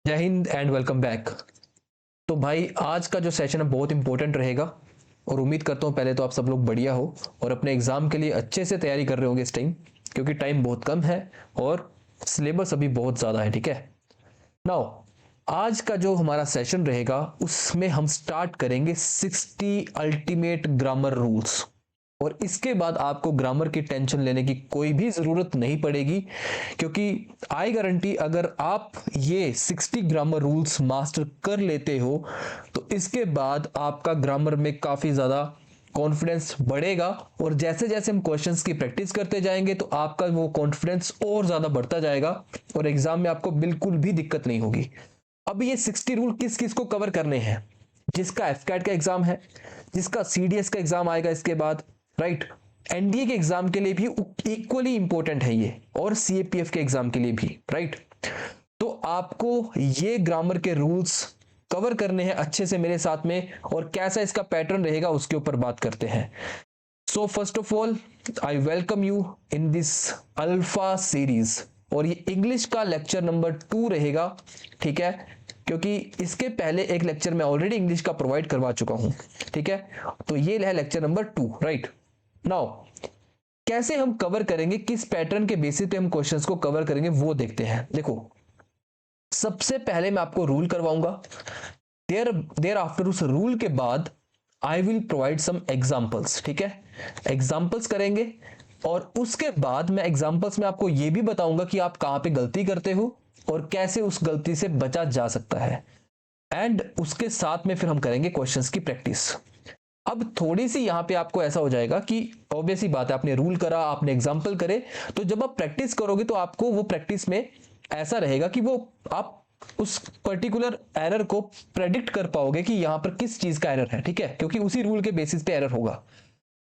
जय Hind and welcome back. तो भाई आज का जो सेशन है बहुत इंपॉर्टेंट रहेगा और उम्मीद करता हूँ पहले तो आप सब लोग बढ़िया हो और अपने एग्जाम के लिए अच्छे से तैयारी कर रहे होंगे इस टाइम, क्योंकि टाइम बहुत कम है और सिलेबस अभी बहुत ज़्यादा है। ठीक है, नाउ आज का जो हमारा सेशन रहेगा उसमें हम स्टार्ट करेंगे 60 अल्टीमेट ग्रामर रूल्स और इसके बाद आपको ग्रामर की टेंशन लेने की कोई भी जरूरत नहीं पड़ेगी, क्योंकि आई गारंटी अगर आप ये 60 ग्रामर रूल्स मास्टर कर लेते हो तो इसके बाद आपका ग्रामर में काफी ज्यादा कॉन्फिडेंस बढ़ेगा और जैसे जैसे हम क्वेश्चंस की प्रैक्टिस करते जाएंगे तो आपका वो कॉन्फिडेंस और ज्यादा बढ़ता जाएगा और एग्जाम में आपको बिल्कुल भी दिक्कत नहीं होगी। अब ये 60 रूल किस किस को कवर करने हैं? जिसका एफकैट का एग्जाम है, जिसका सीडीएस का एग्जाम आएगा इसके बाद, राइट, एनडीए के एग्जाम के लिए भी इक्वली इंपॉर्टेंट है ये और सीएपीएफ के एग्जाम के लिए भी, राइट। तो आपको ये ग्रामर के रूल्स कवर करने हैं अच्छे से मेरे साथ में और कैसा इसका पैटर्न रहेगा उसके ऊपर बात करते हैं। So first of all I welcome you in this alpha series और ये इंग्लिश का लेक्चर नंबर 2 रहेगा। ठीक है, क्योंकि इसके पहले एक लेक्चर मैं ऑलरेडी इंग्लिश का प्रोवाइड करवा चुका हूं। ठीक है, तो ये है लेक्चर नंबर 2, राइट। नाउ कैसे हम कवर करेंगे, किस पैटर्न के बेसिस पे हम क्वेश्चंस को कवर करेंगे वो देखते हैं। देखो, सबसे पहले मैं आपको रूल करवाऊंगा, देयर आफ्टर उस रूल के बाद I will provide some examples. ठीक है, एग्जांपल्स करेंगे और उसके बाद मैं एग्जांपल्स में आपको यह भी बताऊंगा कि आप कहां पे गलती करते हो और कैसे उस गलती से बचा जा सकता है। एंड उसके साथ में फिर हम करेंगे क्वेश्चंस की प्रैक्टिस। अब थोड़ी सी यहां पे आपको ऐसा हो जाएगा कि ऑब्वियस ही बात है, आपने रूल करा, आपने एग्जांपल करे, तो जब आप प्रैक्टिस करोगे तो आपको वो प्रैक्टिस में ऐसा रहेगा कि वो आप उस पर्टिकुलर एरर को प्रेडिक्ट कर पाओगे कि यहां पर किस चीज का एरर है। ठीक है, क्योंकि उसी रूल के बेसिस पे एरर होगा।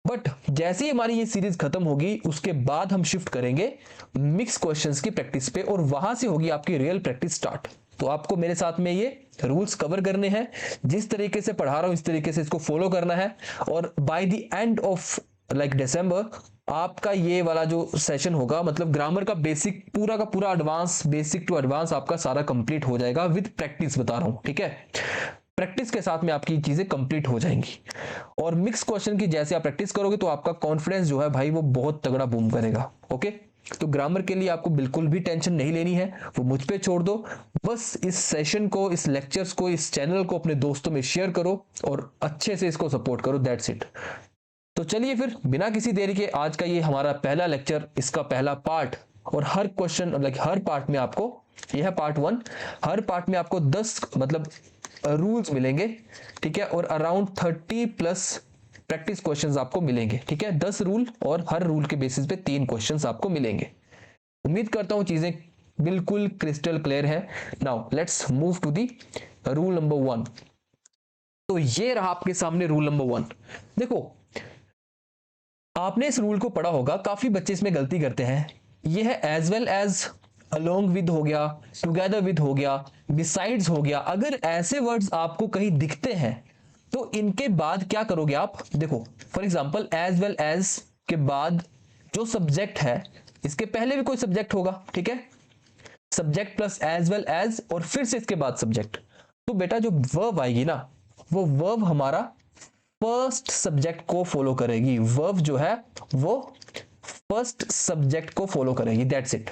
बट जैसे ही हमारी ये सीरीज खत्म होगी उसके बाद हम शिफ्ट करेंगे मिक्स क्वेश्चंस की प्रैक्टिस पे और वहां से होगी आपकी रियल प्रैक्टिस स्टार्ट। तो आपको मेरे साथ में ये रूल्स कवर करने हैं, जिस तरीके से पढ़ा रहा हूं इस तरीके से इसको फॉलो करना है और by the end of like December आपका ये वाला जो सेशन होगा, मतलब ग्रामर का बेसिक पूरा का पूरा एडवांस, बेसिक टू एडवांस आपका सारा कंप्लीट हो जाएगा विद प्रैक्टिस, बता रहा हूं। ठीक है, प्रैक्टिस के साथ में आपकी चीजें कंप्लीट हो जाएंगी और मिक्स क्वेश्चन की जैसे आप प्रैक्टिस करोगे तो आपका कॉन्फिडेंस जो है भाई वो बहुत तगड़ा बूम करेगा। ओके, तो ग्रामर के लिए आपको बिल्कुल भी टेंशन नहीं लेनी है, वो मुझ पे छोड़ दो। बस इस सेशन को, इस लेक्चर्स को, इस चैनल को अपने दोस्तों में शेयर करो और अच्छे से इसको सपोर्ट करो, दैट्स इट। तो चलिए फिर बिना किसी देरी के आज का ये हमारा पहला लेक्चर, इसका पहला पार्ट और हर क्वेश्चन लाइक हर पार्ट में आपको, यह है पार्ट 1, हर पार्ट में आपको 10 मतलब रूल्स मिलेंगे। ठीक है, और अराउंड 30 प्लस प्रैक्टिस क्वेश्चंस आपको मिलेंगे। ठीक है, 10 रूल और हर रूल के बेसिस पे 3 क्वेश्चंस आपको मिलेंगे। उम्मीद करता हूं चीजें बिल्कुल क्रिस्टल क्लियर है। Now let's move to the rule number 1। तो ये रहा आपके सामने रूल नंबर 1। देखो, आपने इस रूल को पढ़ा होगा, काफी बच्चे इसमें गलती करते हैं। यह है as well as, along with हो गया, टुगेदर विद हो गया, बिसाइड्स हो गया। अगर ऐसे वर्ड्स आपको कहीं दिखते हैं तो इनके बाद क्या करोगे आप? देखो, for example as well as के बाद जो सब्जेक्ट है, इसके पहले भी कोई सब्जेक्ट होगा। ठीक है, subject plus as well as और फिर से इसके बाद सब्जेक्ट। तो बेटा जो वर्ब आएगी ना, वो वर्ब हमारा फर्स्ट सब्जेक्ट को फॉलो करेगी। वर्ब जो है वो फर्स्ट सब्जेक्ट को फॉलो करेगी, दैट्स इट।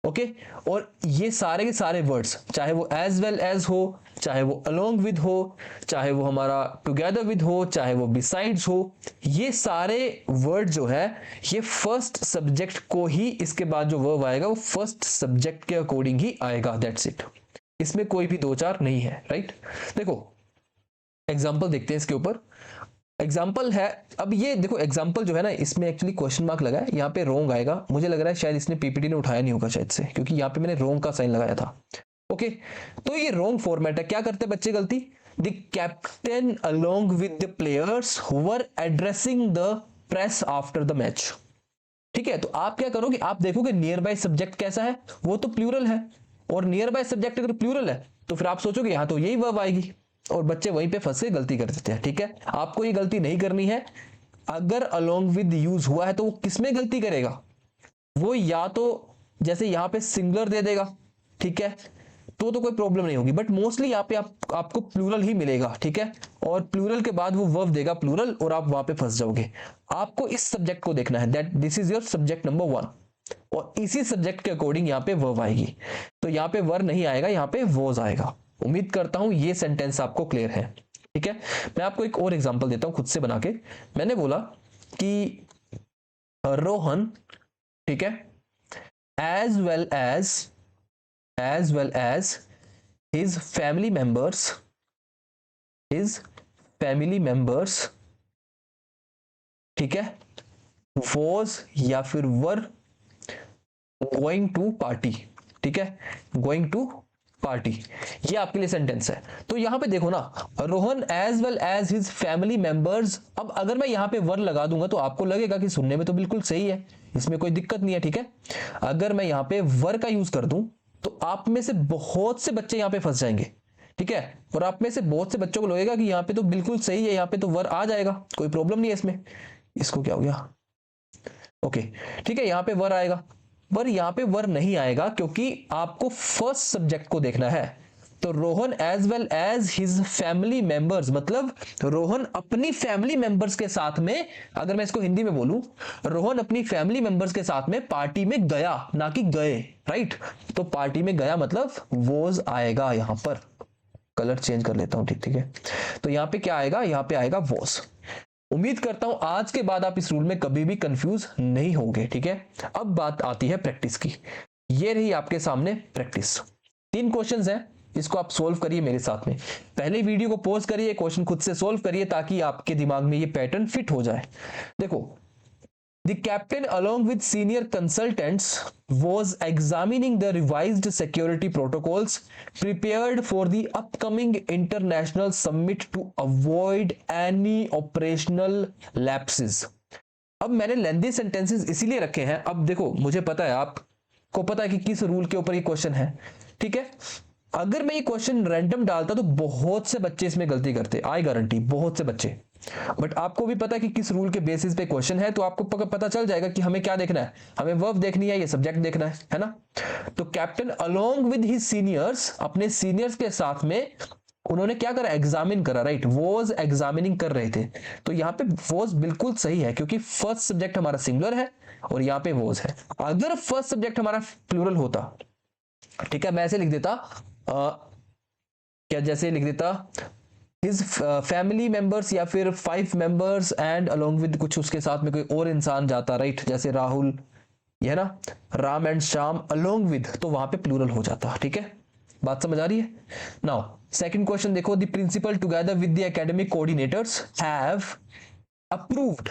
ओके, और ये सारे के सारे वर्ड्स, चाहे वो एज वेल एज हो, चाहे वो अलोंग विद हो, चाहे वो हमारा टुगेदर विद हो, चाहे वो बिसाइड्स हो, ये सारे वर्ड जो है ये फर्स्ट सब्जेक्ट को ही, इसके बाद जो वर्ब आएगा वो फर्स्ट सब्जेक्ट के अकॉर्डिंग ही आएगा, दैट्स इट। इसमें कोई भी दो चार नहीं है, राइट। देखो एग्जाम्पल देखते हैं इसके ऊपर। एग्जाम्पल है, अब ये देखो एग्जाम्पल जो है ना, इसमें एक्चुअली क्वेश्चन मार्क लगा है, यहाँ पे रोंग आएगा। मुझे लग रहा है शायद इसने पीपीटी ने उठाया नहीं होगा शायद से, क्योंकि यहाँ पे मैंने रोंग का साइन लगाया था। ओके, तो ये रोंग फॉर्मेट है। क्या करते हैं बच्चे गलती? The captain along with the players who were addressing the press after the match. ठीक है, तो आप क्या करोगे? आप देखोगे नियर बाय सब्जेक्ट कैसा है, वो तो प्लूरल है, और नियर बाय सब्जेक्ट अगर प्लूरल है तो फिर आप सोचोगे यहाँ तो यही वर्ब आएगी, और बच्चे वहीं पे फंस के गलती कर देते हैं। ठीक है, आपको ये गलती नहीं करनी है। अगर अलोंग विद यूज हुआ है तो वो किसमें गलती करेगा? वो या तो जैसे यहां पे सिंगुलर दे देगा, ठीक है, तो कोई प्रॉब्लम नहीं होगी, बट मोस्टली यहाँ पे आपको प्लूरल ही मिलेगा, ठीक है। और प्लूरल के बाद वो वर्ब देगा प्लूरल और आप वहां पे फंस जाओगे। आपको इस सब्जेक्ट को देखना है, that this is your subject number 1, और इसी सब्जेक्ट के अकॉर्डिंग यहाँ पे वर्ब आएगी। तो यहाँ पे वर नहीं आएगा, यहाँ पे वॉज आएगा। उम्मीद करता हूं ये सेंटेंस आपको क्लियर है, ठीक है। मैं आपको एक और एग्जांपल देता हूं खुद से बना के। मैंने बोला कि रोहन, ठीक है, as well as his family members, ठीक है, वॉज या फिर वर गोइंग टू पार्टी, ठीक है, गोइंग टू पार्टी, ये आपके लिए सेंटेंस है। तो यहां पे देखो ना, Rohan as well as his family members. अब अगर मैं यहां पे वर लगा दूंगा तो आपको लगेगा कि सुनने में तो बिल्कुल सही है, इसमें कोई दिक्कत नहीं है, ठीक है। अगर मैं यहां पे वर का यूज कर दूं तो आप में से बहुत से बच्चे यहां पे फंस जाएंगे, ठीक है। और आप में से बहुत से बच्चों को लगेगा कि यहां पे तो बिल्कुल सही है, यहां पे तो वर आ जाएगा, कोई प्रॉब्लम नहीं है इसमें। इसको क्या हो गया, ओके, ठीक है, यहां पे वर आएगा, पर यहां पे वर नहीं आएगा क्योंकि आपको फर्स्ट सब्जेक्ट को देखना है। तो Rohan as well as his family members, मतलब रोहन अपनी फैमिली मेंबर्स के साथ में, अगर मैं इसको हिंदी में बोलूं, रोहन अपनी फैमिली मेंबर्स के साथ में पार्टी में गया, ना कि गए, राइट। तो पार्टी में गया मतलब वॉज आएगा, यहां पर कलर चेंज कर लेता हूं, ठीक है। तो यहां पे क्या आएगा, यहां पे आएगा वॉज। उम्मीद करता हूं आज के बाद आप इस रूल में कभी भी कंफ्यूज नहीं होंगे, ठीक है। अब बात आती है प्रैक्टिस की। ये रही आपके सामने प्रैक्टिस। 3 क्वेश्चंस हैं, इसको आप सोल्व करिए मेरे साथ में। पहले वीडियो को पॉज करिए, क्वेश्चन खुद से सोल्व करिए ताकि आपके दिमाग में ये पैटर्न फिट हो जाए। देखो, The captain, along with senior consultants, was examining the revised security protocols prepared for the upcoming international summit to avoid any operational lapses. अब मैंने लेंथी सेंटेंसेस इसीलिए रखे हैं। अब देखो, मुझे पता है, आपको पता है कि किस रूल के ऊपर ये क्वेश्चन है, ठीक है। अगर मैं ये क्वेश्चन रैंडम डालता तो बहुत से बच्चे इसमें गलती करते, आई गारंटी, बहुत से बच्चे। बट आपको भी पता है कि किस रूल के बेसिस पे क्वेश्चन है, तो आपको पता चल जाएगा कि हमें क्या देखना है, हमें वर्ब देखनी है, ये सब्जेक्ट देखना है ना। तो captain along with his seniors, अपने सीनियर्स के साथ में उन्होंने क्या करा, एग्जामिन करा, राइट, वॉज एग्जामिनिंग कर रहे थे। तो यहाँ पे वॉज बिल्कुल सही है क्योंकि फर्स्ट सब्जेक्ट हमारा सिंगुलर है और यहाँ पे वॉज है। अगर फर्स्ट सब्जेक्ट हमारा प्लूरल होता, ठीक है, मैं ऐसे लिख देता, क्या जैसे लिख देता, हिज फैमिली मेंबर्स या फिर 5 मेंबर्स एंड अलोंग विद कुछ उसके साथ में कोई और इंसान जाता, राइट, जैसे राहुल, ये है ना, Ram and Shyam along with, तो वहां पे प्लूरल हो जाता, ठीक है। बात समझ आ रही है। नाउ सेकंड क्वेश्चन देखो, the principal together with the academic coordinators have approved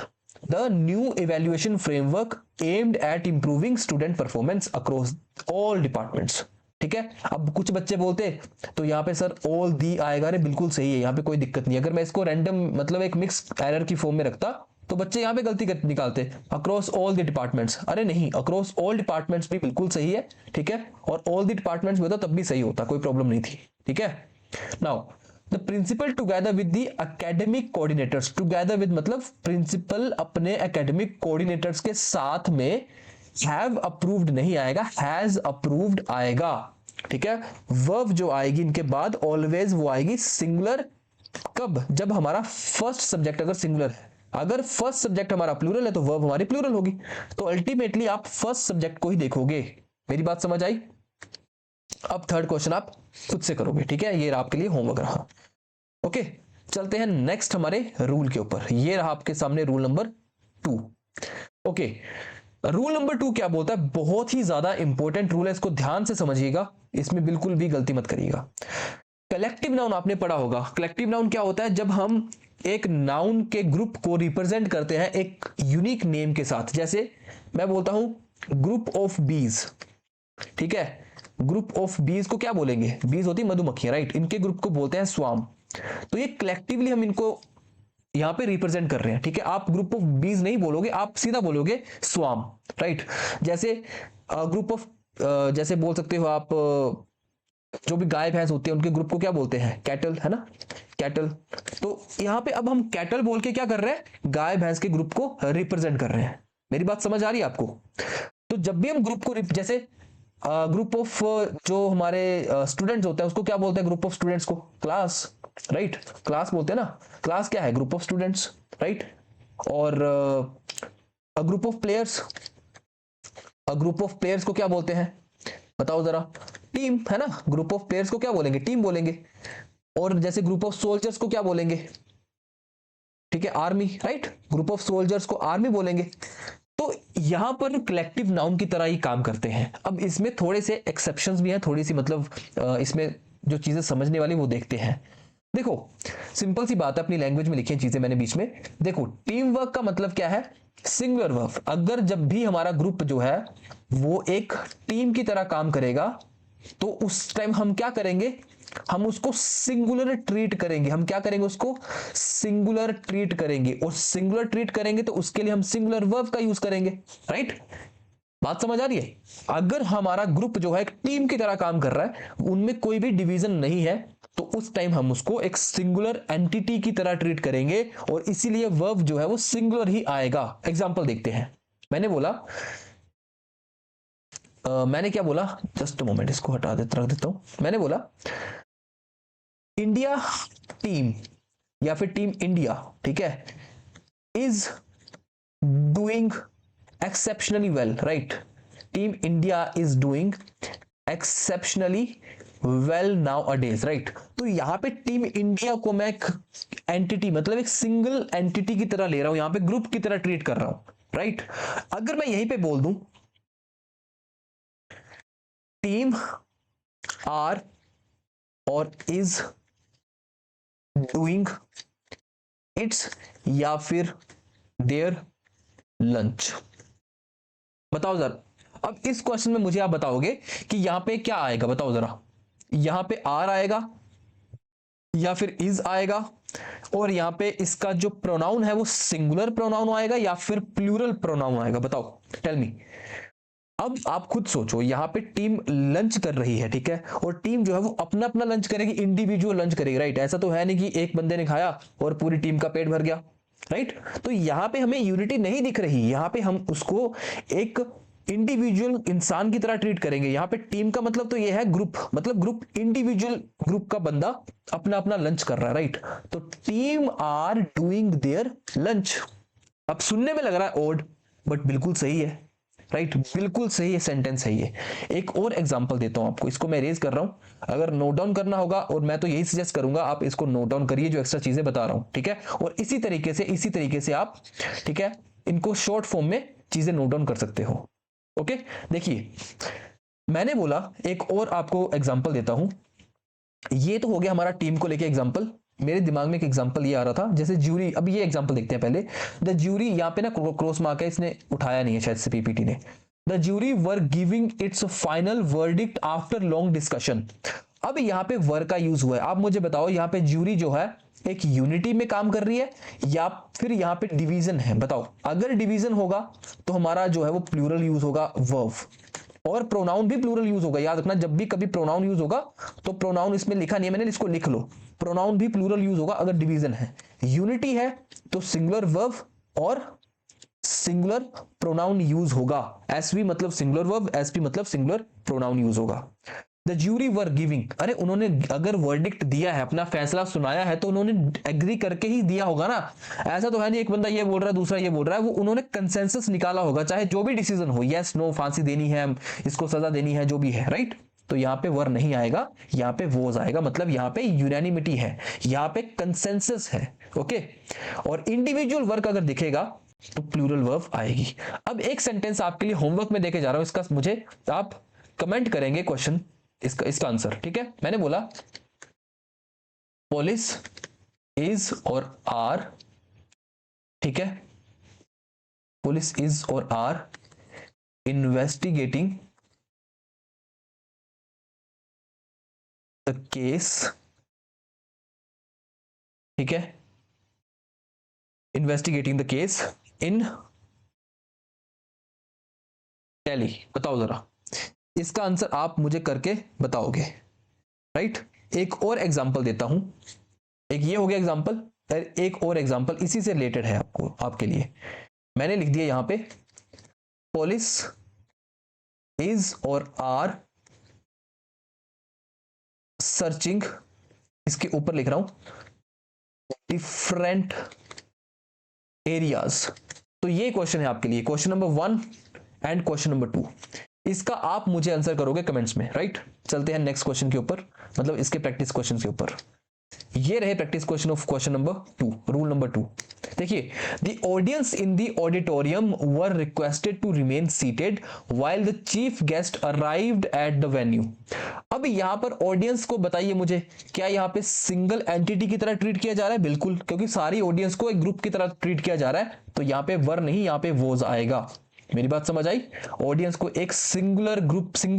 the new evaluation framework aimed at improving student performance across all departments, ठीक है। अब कुछ बच्चे बोलते तो यहाँ पे सर ऑल दी आएगा, रे बिल्कुल सही है, यहाँ पे कोई दिक्कत नहीं। अगर मैं इसको रैंडम मतलब एक मिक्स एरर की फॉर्म में रखता तो बच्चे यहाँ पे गलती निकालते, अक्रॉस ऑल द डिपार्टमेंट्स। अरे नहीं, अक्रॉस ऑल डिपार्टमेंट्स भी बिल्कुल सही है, ठीक है, और ऑल द डिपार्टमेंट्स भी होता तब भी सही होता, कोई प्रॉब्लम नहीं थी, ठीक है। Now the principal together with the academic coordinators, together with मतलब प्रिंसिपल अपने एकेडमिक कोऑर्डिनेटर्स के साथ में, हैव अप्रूव्ड नहीं आएगा, हैज अप्रूव्ड आएगा, ठीक है। वर्ब जो आएगी इनके बाद ऑलवेज वो आएगी सिंगुलर, कब, जब हमारा फर्स्ट सब्जेक्ट अगर सिंगुलर है। अगर फर्स्ट सब्जेक्ट हमारा प्लूरल है तो वर्ब हमारी प्लूरल होगी। तो अल्टीमेटली आप फर्स्ट सब्जेक्ट को ही देखोगे। मेरी बात समझ आई। अब थर्ड क्वेश्चन आप खुद से करोगे, ठीक है, ये आपके लिए होमवर्क रहा। ओके, चलते हैं नेक्स्ट हमारे रूल के ऊपर। ये रहा आपके सामने rule number 2। Okay, rule number 2 क्या बोलता है, बहुत ही ज्यादा इंपॉर्टेंट रूल है, इसको ध्यान से समझिएगा, इसमें बिल्कुल भी गलती मत करिएगा। कलेक्टिव नाउन आपने पढ़ा होगा। कलेक्टिव नाउन क्या होता है, जब हम एक नाउन के ग्रुप को रिप्रेजेंट करते हैं एक यूनिक नेम के साथ। जैसे मैं बोलता हूं ग्रुप ऑफ बीज, ठीक है, ग्रुप ऑफ बीज को क्या बोलेंगे, बीज होती मधुमक्खियां, राइट, इनके ग्रुप को बोलते हैं स्वाम। तो ये कलेक्टिवली हम इनको यहां पे रिप्रेजेंट कर रहे हैं, ठीक है। आप ग्रुप ऑफ बीज नहीं बोलोगे, आप सीधा बोलोगे स्वाम, राइट। जैसे ग्रुप ऑफ, जैसे बोल सकते हो आप, जो भी गाय भैंस होती है उनके ग्रुप को क्या बोलते हैं, कैटल, है ना, कैटल। तो यहां पे अब हम कैटल बोल के क्या कर रहे हैं, गाय भैंस के ग्रुप को रिप्रेजेंट कर रहे हैं। मेरी बात समझ आ रही है आपको। तो जब भी हम ग्रुप को, जैसे ग्रुप ऑफ जो हमारे स्टूडेंट्स होते हैं उसको क्या बोलते हैं? ग्रुप ऑफ स्टूडेंट्स को क्लास, राइट? क्लास बोलते हैं ना। क्लास क्या है? Group of students, right? और group of players, group of players को क्या बोलते हैं? बताओ जरा। टीम, है ना? ग्रुप ऑफ प्लेयर्स को क्या बोलेंगे? टीम बोलेंगे। और जैसे ग्रुप ऑफ सोल्जर्स को क्या बोलेंगे? ठीक है, army, right? Group of soldiers को आर्मी बोलेंगे। तो यहां पर कलेक्टिव नाउन की तरह ही काम करते हैं। अब इसमें थोड़े से एक्सेप्शंस भी हैं, थोड़ी सी मतलब इसमें जो चीजें समझने वाली वो देखते हैं। देखो, सिंपल सी बात है, अपनी लैंग्वेज में लिखी है चीजें मैंने बीच में। देखो, टीम वर्क का मतलब क्या है? Singular work. अगर जब भी हमारा ग्रुप जो है वो एक टीम की तरह काम करेगा तो उस टाइम हम क्या करेंगे? हम उसको सिंगुलर ट्रीट करेंगे। हम क्या करेंगे? उसको सिंगुलर ट्रीट करेंगे। और सिंगुलर ट्रीट करेंगे तो उसके लिए हम सिंगुलर वर्ब का यूज करेंगे, राइट? बात समझ आ रही है? अगर हमारा ग्रुप जो है एक टीम की तरह काम कर रहा है, उनमें कोई भी डिवीजन नहीं है, तो उस टाइम हम उसको एक सिंगुलर एंटिटी की तरह ट्रीट करेंगे और इसीलिए वर्ब जो है वो सिंगुलर ही आएगा। एग्जांपल देखते हैं। मैंने बोला मैंने क्या बोला? जस्ट मोमेंट, इसको हटा देता, रख देता हूं। मैंने बोला इंडिया टीम या फिर टीम इंडिया, ठीक है, is doing exceptionally well, right? Team India is doing exceptionally well now अडेज, राइट? तो यहां पे टीम इंडिया को मैं एक एंटिटी, मतलब एक सिंगल एंटिटी की तरह ले रहा हूं, यहां पे ग्रुप की तरह ट्रीट कर रहा हूं, राइट? अगर मैं यहीं पे बोल दूं टीम आर और इज डूइंग इट्स या फिर देयर लंच, बताओ जरा। अब इस क्वेश्चन में मुझे आप बताओगे कि यहां पे क्या आएगा? बताओ जरा। यहां पे आर आएगा या फिर इज आएगा, और यहां पे इसका जो प्रोनाउन है वो सिंगुलर प्रोनाउन आएगा या फिर प्लूरल प्रोनाउन आएगा? बताओ, टेल मी। अब आप खुद सोचो, यहां पे टीम लंच कर रही है, ठीक है, और टीम जो है वो अपना अपना लंच करेगी, इंडिविजुअल लंच करेगी, राइट? ऐसा तो है नहीं कि एक बंदे ने खाया और पूरी टीम का पेट भर गया, राइट? तो यहां पे हमें यूनिटी नहीं दिख रही। यहां पे हम उसको एक इंडिविजुअल इंसान की तरह ट्रीट करेंगे। यहां पे टीम का मतलब तो ये है ग्रुप, मतलब ग्रुप, इंडिविजुअल ग्रुप का बंदा अपना अपना लंच कर रहा है, राइट? तो team are doing their lunch. अब सुनने में लग रहा है ओड, बट बिल्कुल सही है, राइट? बिल्कुल सही है, सेंटेंस है ये। एक और एग्जांपल देता हूं आपको, इसको मैं रेज कर रहा हूं, अगर नोट डाउन करना होगा, और मैं तो यही सजेस्ट करूंगा आप इसको नोट डाउन करिए जो एक्स्ट्रा चीजें बता रहा हूं, ठीक है? और इसी तरीके से आप, ठीक है, इनको शॉर्ट फॉर्म में चीजें नोट डाउन कर सकते हो। ओके, देखिए, मैंने बोला एक और आपको एग्जांपल देता हूं। ये तो हो गया हमारा टीम को लेके एग्जांपल। मेरे दिमाग में एक एग्जांपल ये आ रहा था, जैसे ज्यूरी। अब ये एग्जांपल देखते हैं पहले। द ज्यूरी, यहां पे ना क्रॉस मार्क है, इसने उठाया नहीं है शायद से पीपीटी ने। The jury were giving it's final verdict after long discussion. अब यहां पे वर का यूज हुआ है। आप मुझे बताओ, यहां पे ज्यूरी जो है एक यूनिटी में काम कर रही है या फिर यहां पे डिवीजन है? बताओ। अगर डिवीजन होगा तो हमारा जो है वो प्लूरल यूज होगा, वर्ब, और प्रोनाउन भी प्लूरल यूज होगा। याद रखना, जब भी कभी प्रोनाउन यूज होगा, तो प्रोनाउन इसमें लिखा नहीं है मैंने, इसको लिख लो। प्रोनाउन भी प्लूरल यूज होगा अगर डिवीजन है। यूनिटी है तो सिंगुलर वर्ब और सिंगुलर प्रोनाउन यूज होगा। एसवी मतलब सिंगुलर वर्ब, एसपी मतलब सिंगुलर प्रोनाउन यूज होगा। द ज्यूरी वर गिविंग, अरे उन्होंने अगर वर्डिक्ट दिया है, अपना फैसला सुनाया है, तो उन्होंने एग्री करके ही दिया होगा ना। ऐसा तो है नहीं एक बंदा ये बोल रहा है दूसरा ये बोल रहा है, वो उन्होंने कंसेंसस निकाला होगा, चाहे जो भी डिसीजन हो, यस नो, फांसी देनी है, इसको सजा देनी है, जो भी है, राइट? तो यहाँ पे वर नहीं आएगा, यहाँ पे वोज आएगा। मतलब यहाँ पे यूनैनिमिटी है, यहाँ पे कंसेंसस है। ओके, और इंडिविजुअल वर्क अगर दिखेगा तो प्लूरल वर्ब आएगी। अब एक सेंटेंस आपके लिए होमवर्क में देके जा रहा हूं, इसका मुझे आप कमेंट करेंगे क्वेश्चन, इसका आंसर, ठीक है? मैंने बोला पुलिस इज और आर, ठीक है, पुलिस इज और आर इन्वेस्टिगेटिंग द केस, ठीक है, investigating the case in Delhi. बताओ जरा, इसका आंसर आप मुझे करके बताओगे, राइट? एक और एग्जांपल देता हूं। एक ये हो गया एग्जांपल, एक और एग्जांपल इसी से रिलेटेड है आपको, आपके लिए मैंने लिख दिया यहां पे, पुलिस इज और आर सर्चिंग, इसके ऊपर लिख रहा हूं डिफरेंट एरियाज। तो ये क्वेश्चन है आपके लिए, question number 1 and question number 2। इसका आप मुझे आंसर करोगे कमेंट्स में, राइट। चलते हैं नेक्स्ट क्वेश्चन के ऊपर, मतलब इसके प्रैक्टिस क्वेश्चन के ऊपर। ये रहे practice question of question number 2, rule number 2। देखिए, the audience in the auditorium were requested to remain seated while the chief guest arrived at the venue. अब यहां पर ऑडियंस को बताइए मुझे, क्या यहां पे सिंगल एंटिटी की तरह ट्रीट किया जा रहा है? बिल्कुल, क्योंकि सारी ऑडियंस को एक ग्रुप की तरह ट्रीट किया जा रहा है, तो यहां पे वर नहीं, यहां पे वोज आएगा। मेरी बात समझ आई? ऑडियंस को एक सिंगल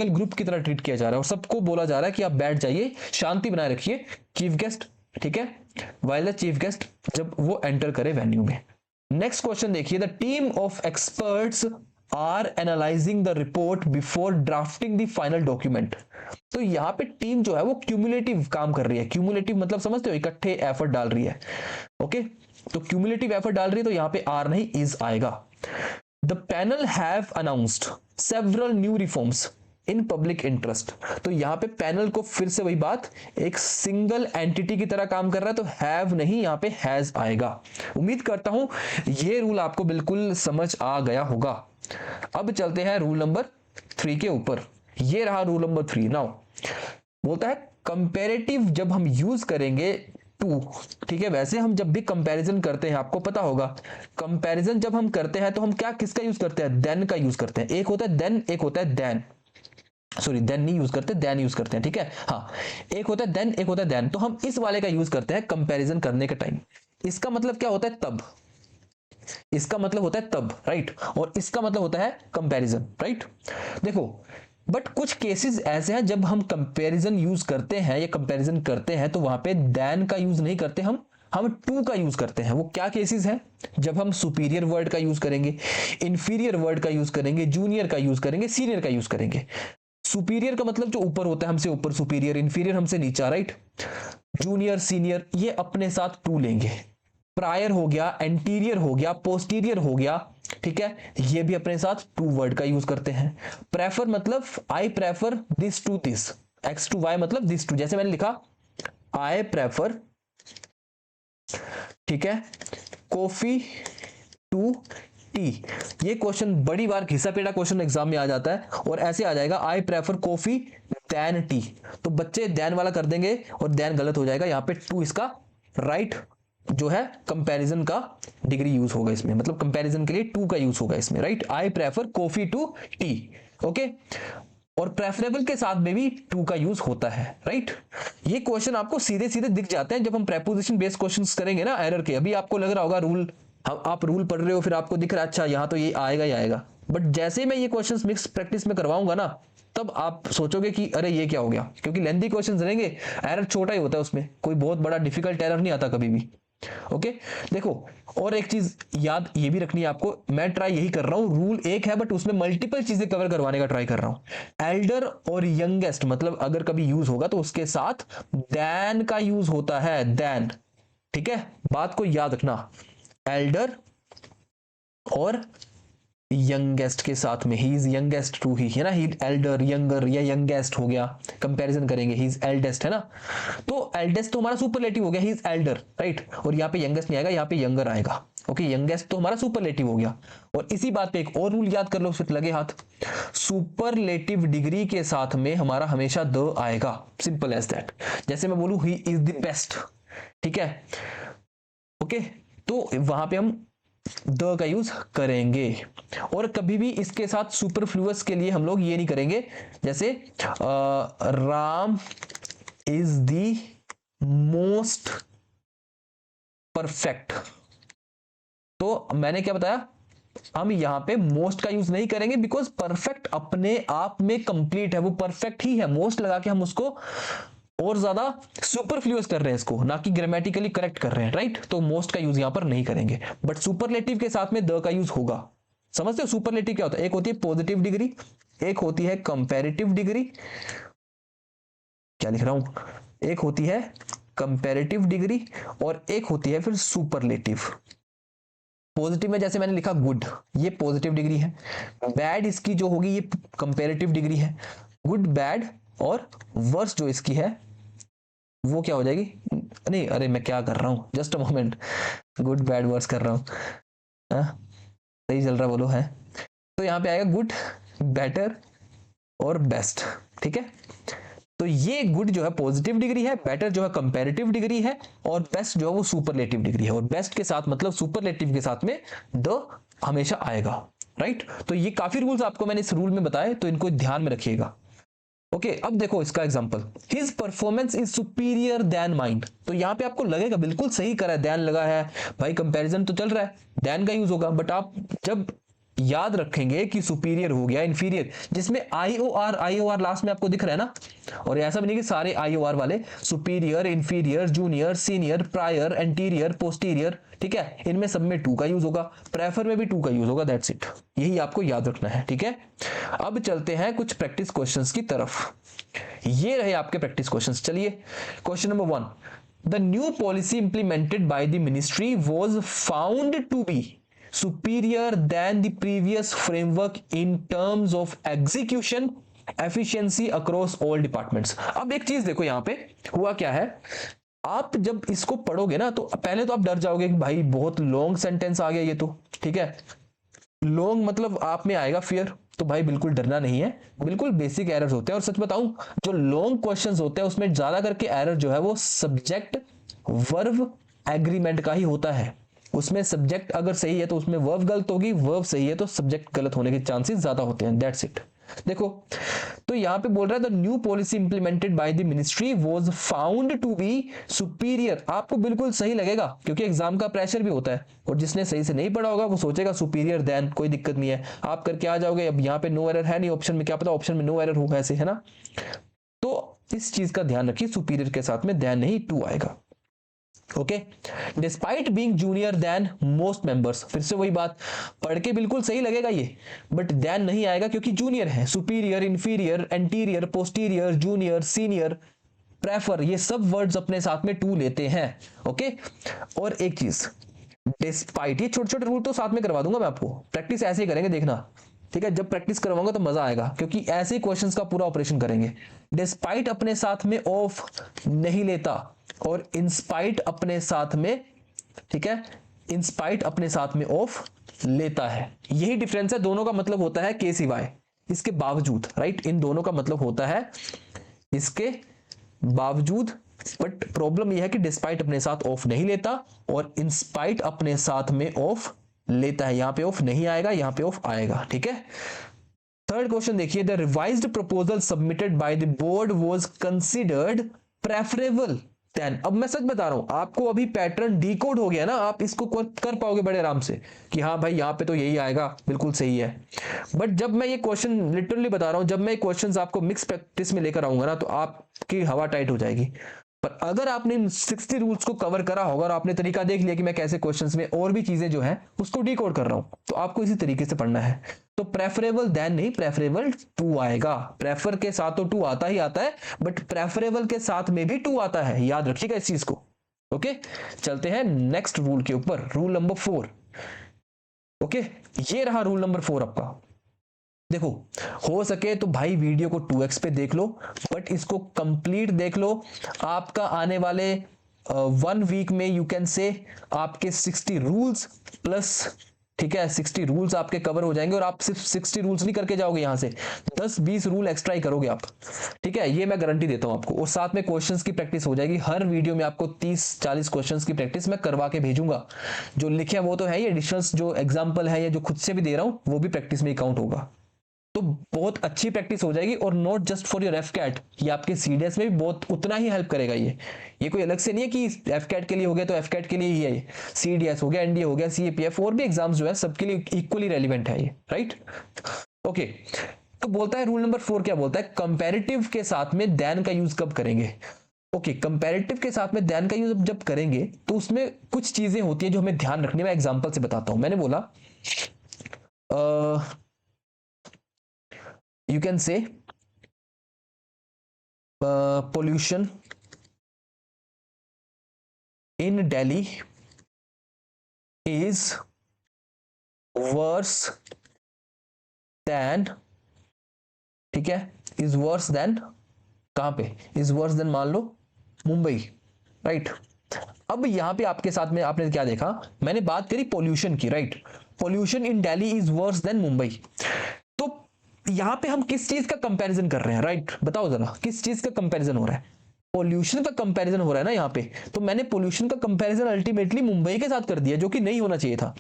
ग्रुप की तरह ट्रीट किया जा रहा है और सबको बोला जा रहा है कि आप बैठ जाइए, शांति बनाए रखिए, चीफ गेस्ट, ठीक है, वाइल द चीफ गेस्ट, जब वो एंटर करे वेन्यू में। नेक्स्ट क्वेश्चन देखिए, the team of experts are analysing the report before drafting the final document. तो यहां पे टीम जो है वो क्यूमुलेटिव काम कर रही है। क्यूमुलेटिव मतलब समझते हो, इकट्ठे एफर्ट डाल रही है। ओके, तो क्यूमुलेटिव एफर्ट डाल रही है, तो यहां पे आर नहीं इज आएगा। The panel have announced several new reforms in public interest। तो यहां पे पैनल को फिर से वही बात, एक सिंगल एंटिटी की तरह काम कर रहा है, तो हैव नहीं, यहां पे हैज आएगा। उम्मीद करता हूं ये रूल आपको बिल्कुल समझ आ गया होगा। अब चलते हैं रूल नंबर 3 के ऊपर। ये रहा रूल नंबर 3। नाउ बोलता है कंपैरेटिव जब हम यूज करेंगे टू, ठीक है, वैसे हम जब भी कंपैरिजन करते हैं, आपको पता होगा कंपैरिजन जब हम करते हैं तो हम क्या किसका यूज करते हैं? देन का यूज करते हैं। एक होता है देन, एक होता है देन, सॉरी देन नहीं यूज करते, देन यूज करते हैं, ठीक है। हाँ, एक होता है देन, एक होता है देन, तो हम इस वाले का यूज करते हैं कंपैरिजन करने के टाइम। इसका मतलब क्या होता है? तब। इसका मतलब होता है तब, राइट, और इसका मतलब होता है कंपैरिजन, राइट। देखो, बट कुछ केसेस ऐसे हैं जब हम कंपैरिजन यूज करते हैं या कंपैरिजन करते हैं तो वहां पे देन का यूज नहीं करते, हम टू का यूज करते हैं। वो क्या केसेस हैं? जब हम सुपीरियर वर्ड का यूज करेंगे, इंफीरियर वर्ड का यूज करेंगे, जूनियर का यूज करेंगे, सीनियर का यूज करेंगे। सुपीरियर का मतलब जो ऊपर होता है, हमसे ऊपर सुपीरियर, इंफीरियर हमसे नीचा, राइट। जूनियर, सीनियर, ये अपने साथ टू लेंगे। प्रायर हो गया, एंटीरियर हो गया, पोस्टीरियर हो गया, ठीक है, ये भी अपने साथ टू वर्ड का यूज करते हैं। प्रेफर मतलब I prefer this to this, X to Y मतलब दिस टू, जैसे मैंने लिखा आई प्रेफर, ठीक है, कॉफी टू टी। ये क्वेश्चन बड़ी बार घिसा पेटा क्वेश्चन एग्जाम में आ जाता है, और ऐसे आ जाएगा I prefer coffee than tea. तो बच्चे देन वाला कर देंगे और देन गलत हो जाएगा, यहां पे टू इसका राइट जो है कंपैरिजन का डिग्री यूज होगा इसमें, मतलब कंपैरिजन के लिए टू का यूज होगा इसमें, right. I prefer coffee to tea, okay, और प्रेफरेबल के साथ में भी टू का यूज होता है, राइट। ये क्वेश्चन आपको सीधे सीधे दिख जाते हैं जब हम प्रेपोजिशन बेस्ड क्वेश्चंस करेंगे ना, एरर के। अभी आपको लग रहा होगा रूल, आप रूल पढ़ रहे हो, फिर आपको दिख रहा है अच्छा यहां तो ये आएगा ही आएगा, बट जैसे मैं ये क्वेश्चंस मिक्स प्रैक्टिस में करवाऊंगा ना, तब आप सोचोगे कि अरे ये क्या हो गया, क्योंकि लेंथी क्वेश्चंस रहेंगे, एरर छोटा ही होता है उसमें, कोई बहुत बड़ा डिफिकल्ट एरर नहीं आता कभी भी। ओके, देखो, और एक चीज याद ये भी रखनी है आपको, मैं ट्राई यही कर रहा हूं, रूल एक है बट उसमें मल्टीपल चीजें कवर करवाने का ट्राई कर रहा हूं। एल्डर और यंगेस्ट मतलब अगर कभी यूज होगा तो उसके साथ देन का यूज होता है, देन, ठीक है, बात को याद रखना। एल्डर और यंगेस्ट के साथ में, ही इज यंगेस्ट टू ही, है ना, ही एल्डर, यंगर या यंगेस्ट हो गया, कंपैरिजन करेंगे, ही इज एल्डेस्ट, है ना, तो एल्डेस्ट तो हमारा सुपरलेटिव हो गया, ही इज एल्डर, राइट, और यहाँ पे यंगेस्ट नहीं आएगा, यहाँ पे यंगर आएगा। ओके, यंगेस्ट तो हमारा सुपरलेटिव हो गया। और इसी बात पे एक और रूल याद कर लो, फिर लगे हाथ, सुपरलेटिव डिग्री के साथ में हमारा हमेशा द आएगा, सिंपल एज दैट। जैसे मैं बोलूं ही इज द बेस्ट, ठीक है, ओके, तो वहां पे हम द का यूज करेंगे। और कभी भी इसके साथ सुपरफ्लुअस के लिए हम लोग ये नहीं करेंगे, जैसे Ram is the most perfect, तो मैंने क्या बताया, हम यहां पे मोस्ट का यूज नहीं करेंगे, बिकॉज परफेक्ट अपने आप में कंप्लीट है, वो परफेक्ट ही है, मोस्ट लगा के हम उसको और ज्यादा सुपरफ्लुअस कर रहे हैं इसको, ना कि ग्रामेटिकली करेक्ट कर रहे हैं, राइट, तो मोस्ट का यूज यहां पर नहीं करेंगे, बट सुपरलेटिव के साथ में द का यूज होगा। समझते हो सुपरलेटिव क्या होता है? एक होती है पॉजिटिव डिग्री, एक होती है कंपैरेटिव डिग्री, क्या लिख रहा हूं, एक होती है कंपैरेटिव डिग्री और एक होती है फिर सुपरलेटिव। पॉजिटिव में जैसे मैंने लिखा गुड, ये पॉजिटिव डिग्री है, बैड इसकी जो होगी ये कंपेरेटिव डिग्री है, गुड बैड, और वर्स जो इसकी है वो क्या हो जाएगी, नहीं अरे मैं क्या कर रहा हूँ, just a moment, good bad worse कर रहा हूँ, हाँ, सही चल रहा बोलो है, तो यहाँ पे आएगा गुड, बेटर और बेस्ट, ठीक है। तो ये गुड जो है पॉजिटिव डिग्री है, बेटर जो है कंपैरेटिव डिग्री है, और बेस्ट जो है वो सुपरलेटिव डिग्री है, और बेस्ट के साथ मतलब सुपरलेटिव के साथ में द हमेशा आएगा, राइट। तो ये काफी रूल्स आपको मैंने इस रूल में बताए, तो इनको ध्यान में रखिएगा। ओके अब देखो इसका example, his performance is superior than mind, तो यहां पे आपको लगेगा बिल्कुल सही करा है, देन लगा है भाई, कंपैरिजन तो चल रहा है, देन का यूज होगा, बट आप जब याद रखेंगे कि सुपीरियर हो गया इन्फीरियर, जिसमें आई ओ आर लास्ट में आपको दिख रहा है ना, और ऐसा भी नहीं कि सारे आई ओ आर वाले, superior, inferior, junior, senior, prior, anterior, posterior, ठीक है, इनमें सब में टू का यूज होगा, प्रेफर में भी टू का यूज होगा, दैट्स इट, यही आपको याद रखना है, ठीक है। अब चलते हैं कुछ प्रैक्टिस क्वेश्चंस की तरफ, ये रहे आपके प्रैक्टिस क्वेश्चंस। चलिए question number 1, the new policy implemented by the ministry was found to be superior than the previous framework in terms of execution efficiency across all departments। अब एक चीज देखो यहां पे हुआ क्या है, आप जब इसको पढ़ोगे ना तो पहले तो आप डर जाओगे कि भाई बहुत लॉन्ग सेंटेंस आ गया ये तो, ठीक है, लॉन्ग मतलब आप में आएगा फियर, तो भाई बिल्कुल डरना नहीं है, बिल्कुल बेसिक एरर्स होते हैं, और सच बताऊं जो लॉन्ग क्वेश्चंस होते हैं उसमें ज्यादा करके एरर जो है वो सब्जेक्ट वर्ब एग्रीमेंट का ही होता है, उसमें सब्जेक्ट अगर सही है तो उसमें वर्ब गलत होगी, वर्ब सही है तो सब्जेक्ट गलत होने के चांसेस ज्यादा होते हैं, दैट्स इट। देखो तो यहां पे बोल रहा है the new policy implemented by the ministry was found to be superior, आपको बिल्कुल सही लगेगा क्योंकि एग्जाम का प्रेशर भी होता है, और जिसने सही से नहीं पढ़ा होगा वो सोचेगा सुपीरियर देन, कोई दिक्कत नहीं है, आप करके आ जाओगे। अब यहाँ पे नो एरर है नहीं ऑप्शन में, क्या पता ऑप्शन में नो एरर होगा ऐसे, है ना। तो इस चीज का ध्यान रखिए, सुपीरियर के साथ में देन नहीं टू आएगा। Okay, despite being junior than most members, फिर से वही बात, पढ़ के बिल्कुल सही लगेगा ये, बट देन नहीं आएगा क्योंकि जूनियर है, superior, inferior, anterior, posterior, junior, senior, prefer, ये सब वर्ड्स अपने साथ में टू लेते हैं। ओके, और एक चीज डिस्पाइट, ये छोटे छोटे रूल तो साथ में करवा दूंगा मैं आपको, प्रैक्टिस ऐसे ही करेंगे देखना, ठीक है, जब प्रैक्टिस करवाऊंगा तो मजा आएगा क्योंकि ऐसे ही क्वेश्चंस का पूरा ऑपरेशन करेंगे। डिस्पाइट अपने साथ में ऑफ नहीं लेता, और इंस्पाइट अपने साथ में, ठीक है, इंस्पाइट अपने साथ में ऑफ लेता है, यही डिफरेंस है, दोनों का मतलब होता है के सिवाय, इसके बावजूद, राइट, इन दोनों का मतलब होता है इसके बावजूद, बट प्रॉब्लम यह है कि डिस्पाइट अपने साथ ऑफ नहीं लेता और इंस्पाइट अपने साथ में ऑफ लेता है, यहां पे ऑफ नहीं आएगा, यहां पे ऑफ आएगा, ठीक है। थर्ड क्वेश्चन देखिए, the revised proposal submitted by the board was considered preferable than, अब मैं सच बता रहा हूं आपको, अभी पैटर्न डीकोड हो गया ना, आप इसको कर पाओगे बड़े आराम से कि हाँ भाई यहाँ पे तो यही आएगा, बिल्कुल सही है। बट जब मैं ये क्वेश्चन लिटरली बता रहा हूं, जब मैं क्वेश्चंस आपको मिक्स प्रैक्टिस में लेकर आऊंगा ना तो आपकी हवा टाइट हो जाएगी, पर अगर आपने इन 60 रूल्स को कवर करा होगा और आपने तरीका देख लिया कि मैं कैसे क्वेश्चंस में और भी चीजें जो है उसको डिकोड कर रहा हूं, तो आपको इसी तरीके से पढ़ना है। तो प्रेफरेबल देन नहीं, प्रेफरेबल टू आएगा, प्रेफर के साथ तो टू आता ही आता है, बट प्रेफरेबल के साथ में भी टू आता है, याद रखिएगा इस चीज को। ओके, चलते हैं नेक्स्ट रूल के ऊपर, रूल नंबर 4। ओके, ये रहा रूल नंबर 4 आपका। देखो हो सके तो भाई वीडियो को 2x पे देख लो, बट इसको कंप्लीट देख लो, आपका आने वाले 1 वीक में यू कैन से आपके 60 रूल्स प्लस, ठीक है, 60 रूल्स आपके कवर हो जाएंगे, और आप सिर्फ 60 रूल्स नहीं करके जाओगे, यहां से 10-20 रूल एक्स्ट्रा ही करोगे आप, ठीक है, ये मैं गारंटी देता हूं आपको, और साथ में क्वेश्चंस की प्रैक्टिस हो जाएगी, हर वीडियो में आपको 30-40 क्वेश्चंस की प्रैक्टिस मैं करवा के भेजूंगा, जो लिखे हैं वो तो है ही, एडिशनल्स जो एग्जाम्पल है या जो खुद से भी दे रहा हूं वो भी प्रैक्टिस में ही काउंट होगा, तो बहुत अच्छी प्रैक्टिस हो जाएगी, और not just for your AFCAT, ये आपके सीडीएस में भी बहुत उतना ही हेल्प करेगा, ये कोई अलग से नहीं है कि एफकैट के लिए हो गया तो एफकैट के लिए ही है, सीडीएस हो गया, एनडीए हो गया, सीएपीएफ और भी एग्जाम्स जो है सबके लिए इक्वली रेलिवेंट है ये, राइट। ओके, तो बोलता है रूल नंबर 4 क्या बोलता है, कंपैरेटिव के साथ में देन का यूज कब करेंगे। ओके, कंपैरेटिव के साथ में देन का यूज जब करेंगे तो उसमें कुछ चीजें होती हैं जो हमें ध्यान रखने में, एग्जांपल से बताता हूं। मैंने बोला you can say pollution in Delhi is worse than, ठीक है, इज वर्स देन, कहां पे इज वर्स देन, मान लो मुंबई, राइट। अब यहां पे आपके साथ में आपने क्या देखा, मैंने बात करी पोल्यूशन की, right. Pollution in Delhi is worse then Mumbai. तो यहां पे हम किस चीज का कंपैरिजन कर रहे हैं, राइट, बताओ जरा किस चीज का कंपैरिजन हो रहा है। पोल्यूशन का कंपैरिजन हो रहा है ना यहाँ पे। तो मैंने पोल्यूशन का कंपैरिजन अल्टीमेटली मुंबई के साथ कर दिया, जो कि नहीं होना चाहिए था।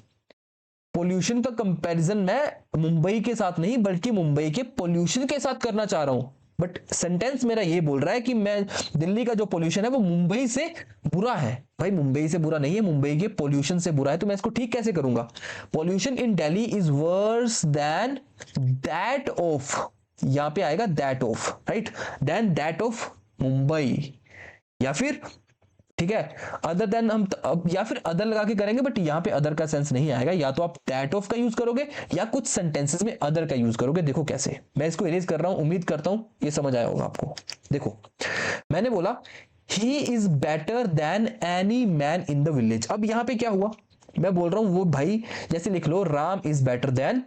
पोल्यूशन का कंपैरिजन मैं मुंबई के साथ नहीं बल्कि मुंबई के पोल्यूशन के साथ करना चाह रहा हूं। बट सेंटेंस मेरा ये बोल रहा है कि मैं दिल्ली का जो पोल्यूशन है वो मुंबई से बुरा है। भाई मुंबई से बुरा नहीं है, मुंबई के पोल्यूशन से बुरा है। तो मैं इसको ठीक कैसे करूंगा। Pollution in Delhi is worse than that of, यहां पे आएगा that of, right, than that of Mumbai, या फिर ठीक है अदर देन, हम या फिर अदर लगा के करेंगे, बट यहां पे अदर का सेंस नहीं आएगा। या तो आप दैट ऑफ का यूज करोगे या कुछ सेंटेंसेस में अदर का यूज करोगे। देखो कैसे, मैं इसको इरेज कर रहा हूं, उम्मीद करता हूं ये समझ आया होगा आपको। देखो मैंने बोला he is better than any man in the village. अब यहां पे क्या हुआ, मैं बोल रहा हूं वो भाई, जैसे लिख लो Ram is better than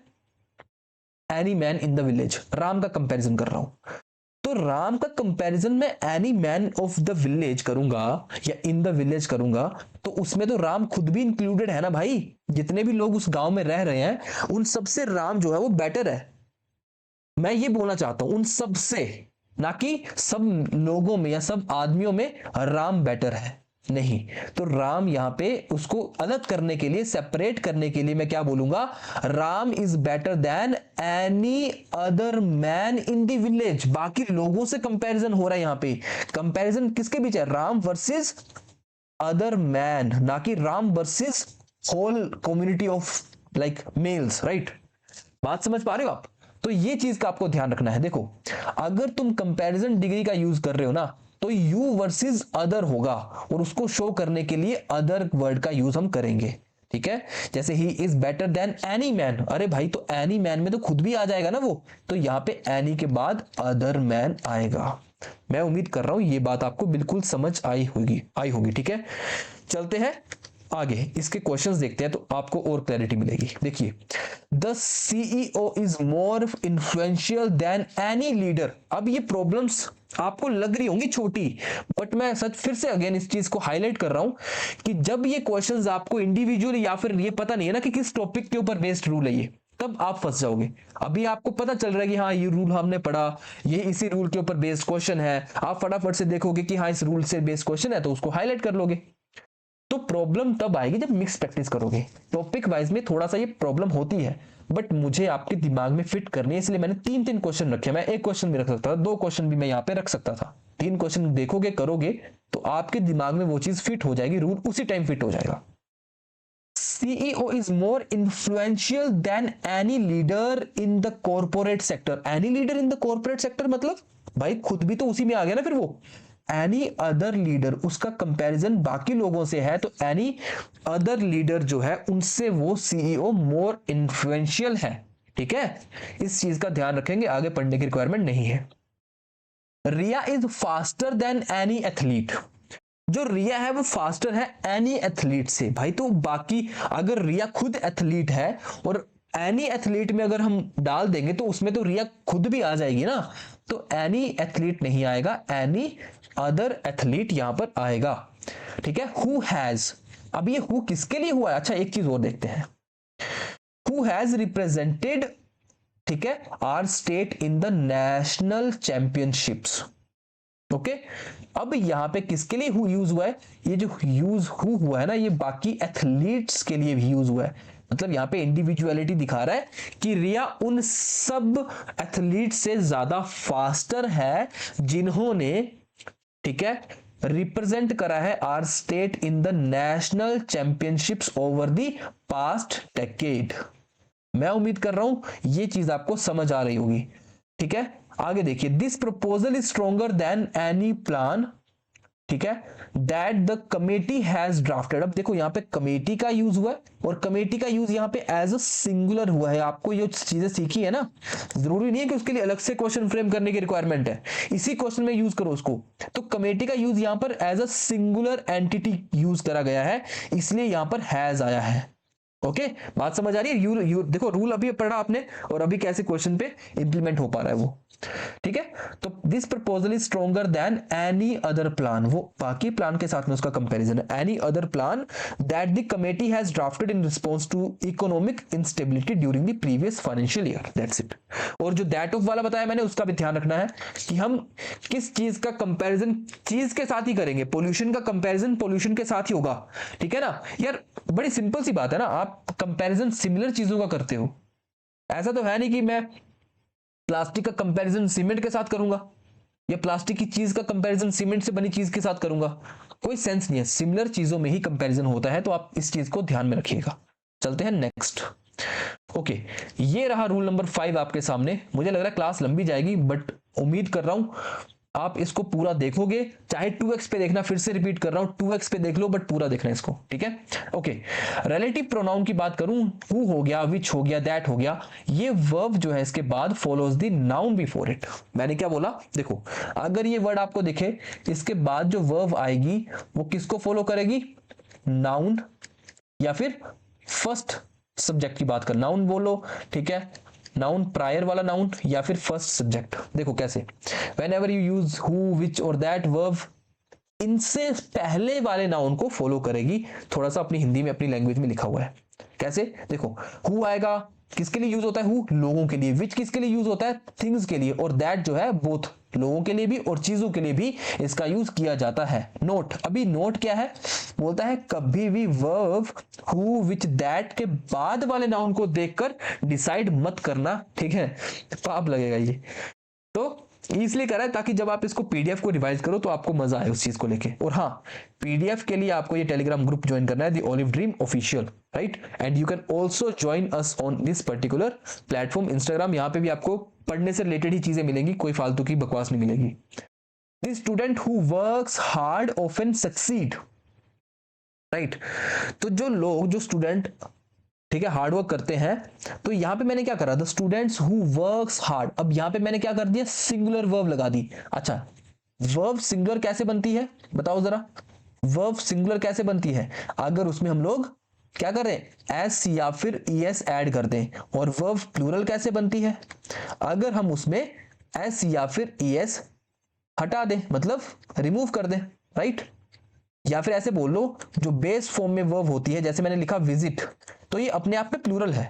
any man in the village, Ram का कंपैरिजन कर रहा हूं। तो राम का कंपैरिजन मैं any man of the village करूंगा या इन द विलेज करूंगा, तो उसमें तो राम खुद भी इंक्लूडेड है ना भाई। जितने भी लोग उस गांव में रह रहे हैं उन सबसे राम जो है वो बेटर है। मैं ये बोलना चाहता हूं उन सबसे, ना कि सब लोगों में या सब आदमियों में राम बेटर है, नहीं। तो राम यहां पे उसको अलग करने के लिए, सेपरेट करने के लिए मैं क्या बोलूंगा, Ram is better than any other man in the village. बाकी लोगों से कंपैरिजन हो रहा है यहां पे। कंपैरिजन किसके बीच है, राम वर्सेस अदर मैन, ना कि Ram versus whole community of like males, right. बात समझ पा रहे हो आप। तो ये चीज का आपको ध्यान रखना है। देखो अगर तुम कंपैरिजन डिग्री का यूज कर रहे हो ना, तो यू वर्सेस अदर होगा और उसको शो करने के लिए अदर वर्ड का यूज हम करेंगे, ठीक है। जैसे he is better than any man, अरे भाई तो एनी मैन में तो खुद भी आ जाएगा ना वो, तो यहां पे एनी के बाद अदर मैन आएगा। मैं उम्मीद कर रहा हूं ये बात आपको बिल्कुल समझ आई होगी, ठीक है। चलते हैं आगे, इसके क्वेश्चंस देखते हैं तो आपको और क्लैरिटी मिलेगी। देखिए the CEO is more influential than any leader. अब ये प्रॉब्लम्स आपको लग रही होंगी छोटी, बट मैं सच फिर से अगेन इस चीज को हाईलाइट कर रहा हूं कि जब ये क्वेश्चंस आपको इंडिविजुअली या फिर ये पता नहीं है ना कि किस टॉपिक के ऊपर बेस्ड रूल है ये, तब आप फंस जाओगे। अभी आपको पता चल रहा है कि हाँ ये रूल हमने पढ़ा, ये इसी रूल के ऊपर बेस्ड क्वेश्चन है, आप फटाफट से देखोगे कि हाँ इस रूल से बेस्ड क्वेश्चन है तो उसको हाईलाइट कर लोगे। तो प्रॉब्लम तब आएगी जब मिक्स प्रैक्टिस करोगे। टॉपिक वाइज में थोड़ा सा ये प्रॉब्लम होती है, बट मुझे आपके दिमाग में फिट करनी है, इसलिए मैंने तीन क्वेश्चन रखे। मैं एक क्वेश्चन भी रख सकता था, दो क्वेश्चन भी मैं यहाँ पे रख सकता था। तीन क्वेश्चन देखोगे करोगे तो आपके दिमाग में वो चीज फिट हो जाएगी, रूल उसी टाइम फिट हो जाएगा। CEO is more influential than any leader in the corporate sector. Any leader in the corporate sector मतलब भाई खुद भी तो उसी में आ गया ना फिर वो। एनी अदर लीडर, उसका कंपैरिजन बाकी लोगों से है, तो एनी अदर लीडर जो है उनसे वो सीईओ मोर इन्फ्लुएंशियल है, ठीक है। इस चीज का ध्यान रखेंगे, आगे पढ़ने की रिक्वायरमेंट नहीं है। Riya is faster than any athlete. जो रिया है वो फास्टर है एनी एथलीट से। भाई तो बाकी अगर रिया खुद एथलीट है और एनी एथलीट में अगर हम डाल देंगे तो उसमें तो रिया खुद भी आ जाएगी ना, तो एनी एथलीट नहीं आएगा, एनी अदर एथलीट यहां पर आएगा, ठीक है। हु हैज, अब ये हु किसके लिए हुआ है, अच्छा एक चीज और देखते हैं। हु हैज रिप्रेजेंटेड, ठीक है, our state in the national championships, okay. अब यहां पे किसके लिए हु यूज हुआ है, ये जो यूज हु हुआ है ना ये बाकी एथलीट्स के लिए भी यूज हुआ है। मतलब यहां पे इंडिविजुअलिटी दिखा रहा है कि रिया उन सब एथलीट से ज्यादा फास्टर है जिन्होंने, ठीक है, रिप्रेजेंट करा है our state in the national championships over the past decade. मैं उम्मीद कर रहा हूं ये चीज आपको समझ आ रही होगी, ठीक है। आगे देखिए, this proposal is stronger than any plan, ठीक है, that the committee has drafted. अब देखो यहां पे कमेटी का यूज हुआ है और कमेटी का यूज यहां पे एज अ सिंगुलर हुआ है। आपको ये चीजें सीखी है ना, जरूरी नहीं है कि उसके लिए अलग से क्वेश्चन फ्रेम करने की रिक्वायरमेंट है, इसी क्वेश्चन में यूज करो उसको। तो कमेटी का यूज यहां पर as a singular entity use करा गया है, इसलिए यहां पर हैज आया है, ओके, बात समझ आ रही है? यू देखो, रूल अभी पढ़ा आपने और अभी कैसे क्वेश्चन पे इंप्लीमेंट हो पा रहा है वो, ठीक है। तो this proposal is stronger than any other plan, वो बाकी प्लान के साथ में उसका कंपैरिजन है, any other plan that the committee has drafted in response to economic instability during the previous financial year, that's it. और जो दैट ऑफ वाला बताया मैंने, उसका भी ध्यान रखना है कि हम किस चीज का कंपैरिजन चीज के साथ ही करेंगे, पोल्यूशन का कंपैरिजन पोल्यूशन के साथ ही होगा, ठीक है ना यार। बड़ी सिंपल सी बात है ना, आप कंपैरिजन सिमिलर चीजों का करते हो, ऐसा तो है नहीं कि मैं प्लास्टिक का कंपैरिजन सीमेंट के साथ करूंगा या प्लास्टिक की चीज का कंपैरिजन सीमेंट से बनी चीज के साथ करूंगा, कोई सेंस नहीं है। सिमिलर चीजों में ही कंपैरिजन होता है, तो आप इस चीज को ध्यान में रखिएगा। चलते हैं नेक्स्ट। ओके, ये रहा रूल नंबर 5 आपके सामने। मुझे लग रहा है क्लास लंबी जाएगी, बट उम्मीद कर रहा हूं आप इसको पूरा देखोगे, चाहे 2x पे देखना, फिर से रिपीट कर रहा हूं 2x पे देख लो, बट पूरा देखना इसको, ठीक है। ओके, रिलेटिव प्रोनाउन की बात करूं, हु हो गया, विच हो गया, दैट हो गया, ये वर्ब जो है इसके बाद follows the noun before it. मैंने क्या बोला, देखो अगर ये वर्ड आपको दिखे, इसके बाद जो वर्ब आएगी वो किसको फॉलो करेगी, नाउन या फिर फर्स्ट सब्जेक्ट की बात कर, नाउन बोलो, ठीक है, नाउन प्रायर वाला नाउन या फिर फर्स्ट सब्जेक्ट। देखो कैसे, whenever you use who, which और दैट वर्ब, इनसे पहले वाले नाउन को फॉलो करेगी। थोड़ा सा अपनी हिंदी में अपनी लैंग्वेज में लिखा हुआ है, कैसे देखो, हु आएगा, किसके लिए यूज होता है, हु लोगों के लिए, विच किसके लिए यूज होता है, थिंग्स के लिए, और दैट जो है बोथ लोगों के लिए भी और चीजों के लिए भी इसका यूज किया जाता है। नोट, अभी नोट क्या है, बोलता है कभी भी वर्ब हु विच दैट के बाद वाले नाउन को देखकर डिसाइड मत करना, ठीक है, पाप लगेगा ये। तो इसलिए करा है ताकि जब आप इसको पीडीएफ को रिवाइज करो तो आपको मजा आए उस चीज को लेके। और हाँ, पीडीएफ के लिए आपको ये टेलीग्राम ग्रुप ज्वाइन करना है, the olive dream official, right. And you can also join us on this particular platform Instagram, यहाँ पे भी आपको पढ़ने से रिलेटेड ही चीजें मिलेंगी, कोई फालतू की बकवास नहीं मिलेगी। The student who works hard often succeed, right. तो जो लोग, जो स्टूडेंट, ठीक है, हार्ड वर्क करते हैं, तो यहां पे मैंने क्या करा, the students who works hard, अब यहां पे मैंने क्या कर दिया, सिंगुलर वर्ब लगा दी। अच्छा, वर्ब सिंगुलर कैसे बनती है बताओ जरा, वर्ब सिंगुलर कैसे बनती है, अगर उसमें हम लोग क्या करें, एस या फिर ईएस ऐड कर दें। और वर्ब प्लूरल कैसे बनती है, अगर हम उसमें एस या फिर ईएस हटा दें, मतलब रिमूव कर दें, राइट। या फिर ऐसे बोल लो, जो बेस फॉर्म में वर्ब होती है, जैसे मैंने लिखा विजिट, तो ये अपने आप में प्लूरल है,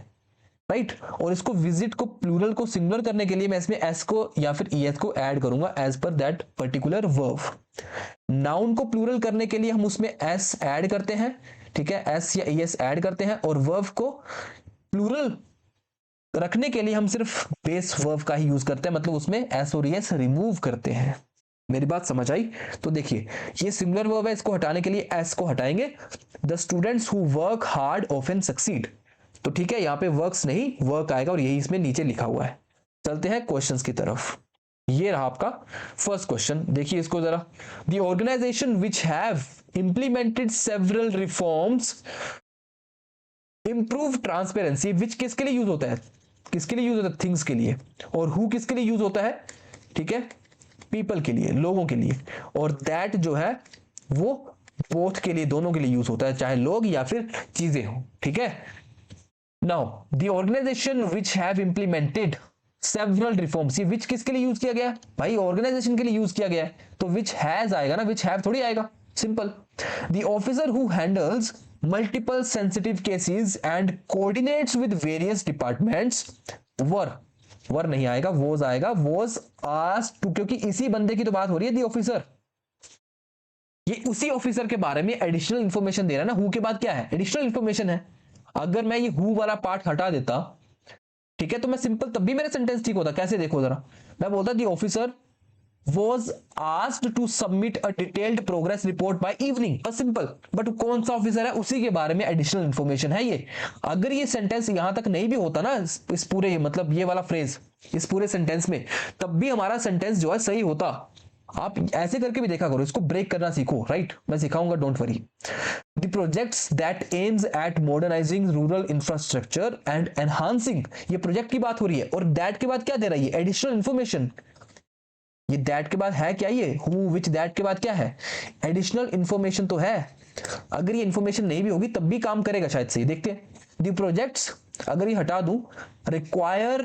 राइट। और इसको विजिट को प्लूरल को सिंगुलर करने के लिए मैं इसमें एस को या फिर ईएस को ऐड करूंगा एज पर दैट पर्टिकुलर वर्ब। नाउन को प्लूरल करने के लिए हम उसमें एस ऐड करते हैं, ठीक है, एस या ईएस ऐड करते हैं। और वर्ब को प्लूरल रखने के लिए हम सिर्फ बेस वर्ब का ही यूज करते हैं, मतलब उसमें एस और ईएस रिमूव करते हैं। मेरी बात समझ आई? तो देखिए, ये सिंगुलर वर्ब है, इसको हटाने के लिए एस को हटाएंगे, the students who work hard often succeed. तो ठीक है, यहां पे वर्क्स नहीं वर्क आएगा, और यही इसमें नीचे लिखा हुआ है। चलते हैं क्वेश्चंस की तरफ। ये रहा आपका फर्स्ट क्वेश्चन, देखिए इसको जरा, the organisation which have implemented several reforms improve transparency, which किसके लिए यूज होता है, किसके लिए यूज होता है, थिंग्स के लिए। और हु किसके लिए यूज होता है, ठीक है, पीपल के लिए, लोगों के लिए। और दैट जो है वो बोथ के लिए, दोनों के लिए यूज होता है, चाहे लोग या फिर चीजें हो, ठीक है। Now the organisation which have implemented several reforms, ये विच किसके लिए यूज किया गया है भाई, ऑर्गेनाइजेशन के लिए यूज किया गया है, तो विच हैज आएगा ना, विच हैव थोड़ी आएगा, simple. The officer who handles multiple sensitive cases and coordinates with various departments were नहीं आएगा, वोज आएगा, वोज आस्क्ड टू, क्योंकि इसी बंदे की तो बात हो रही है, दी ऑफिसर, ये उसी ऑफिसर के बारे में एडिशनल इंफॉर्मेशन दे रहा है ना। हु के बाद क्या है, एडिशनल इंफॉर्मेशन है। अगर मैं ये हु वाला पार्ट हटा देता, ठीक है, तो मैं सिंपल, तब भी मेरा सेंटेंस ठीक होता। कैसे, देखो जरा, मैं बोलता the officer was asked to submit a detailed progress report by evening, बस सिंपल। बट कौन सा ऑफिसर है, उसी के बारे में एडिशनल इंफॉर्मेशन है ये। अगर ये सेंटेंस यहां तक नहीं भी होता ना, इस पूरे मतलब ये वाला फ्रेज इस पूरे सेंटेंस में, तब भी हमारा सेंटेंस जो है सही होता। आप ऐसे करके भी देखा करो, इसको ब्रेक करना सीखो, राइट, मैं सिखाऊंगा, don't worry. The projects that aims at modernising rural infrastructure and enhancing, ये प्रोजेक्ट की बात हो रही है, और दैट के बाद क्या दे रहा है, एडिशनल इंफॉर्मेशन। ये दैट के बाद है क्या, ये हु विच दैट के बाद क्या है, एडिशनल इंफॉर्मेशन तो है। अगर ये इंफॉर्मेशन नहीं भी होगी तब भी काम करेगा शायद से। देखते हैं दी प्रोजेक्ट्स, अगर ये हटा दूं, require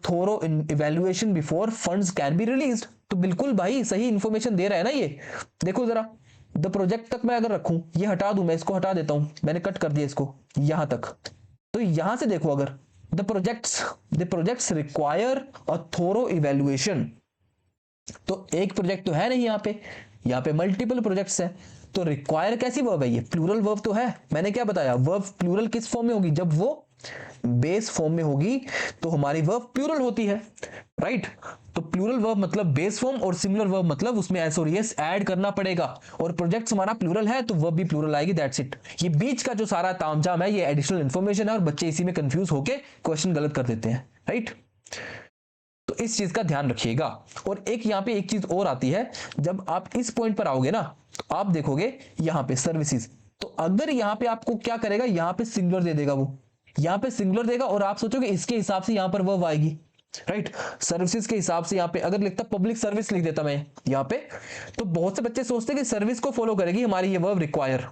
thorough evaluation before funds can be released, तो बिल्कुल भाई सही इंफॉर्मेशन दे रहा है ना ये। देखो जरा, द प्रोजेक्ट तक मैं अगर रखूं, ये हटा दूं, मैं इसको हटा देता हूं, मैंने कट कर दिया इसको यहां तक, तो यहां से देखो, अगर the projects require a thorough evaluation, तो एक प्रोजेक्ट तो है नहीं यहाँ पे मल्टीपल प्रोजेक्ट्स है, तो रिक्वायर कैसी वर्ब है, ये प्लूरल वर्ब तो है। मैंने क्या बताया, वर्ब प्लूरल किस फॉर्म में होगी, जब वो बेस फॉर्म में होगी तो हमारी वर्ब प्लूरल होती है, राइट। तो प्लूरल वर्ब मतलब बेस फॉर्म, और सिंगुलर वर्ब मतलब उसमें एस और एस ऐड करना पड़ेगा, और प्रोजेक्ट्स हमारा प्लूरल है तो वर्ब भी प्लूरल आएगी, दैट्स इट। ये बीच का जो सारा तामझाम है ये एडिशनल इंफॉर्मेशन है, और बच्चे इसी में कंफ्यूज होके क्वेश्चन गलत कर देते हैं, राइट। तो इस चीज का ध्यान रखिएगा। और एक यहाँ पे एक चीज और आती है, जब आप इस पॉइंट पर आओगे ना, तो आप देखोगे यहाँ पे सर्विसेज, तो अगर यहाँ पे आपको क्या करेगा, यहाँ पे सिंगुलर दे देगा, वो यहाँ पे सिंगुलर देगा, और आप सोचोगे इसके हिसाब से यहाँ पर वर्ब आएगी, राइट। सर्विसेज के हिसाब से यहाँ पे अगर लिखता पब्लिक सर्विस लिख देता मैं यहाँ पे, तो बहुत से बच्चे सोचते कि सर्विस को फॉलो करेगी हमारी ये वर्ब रिक्वायर,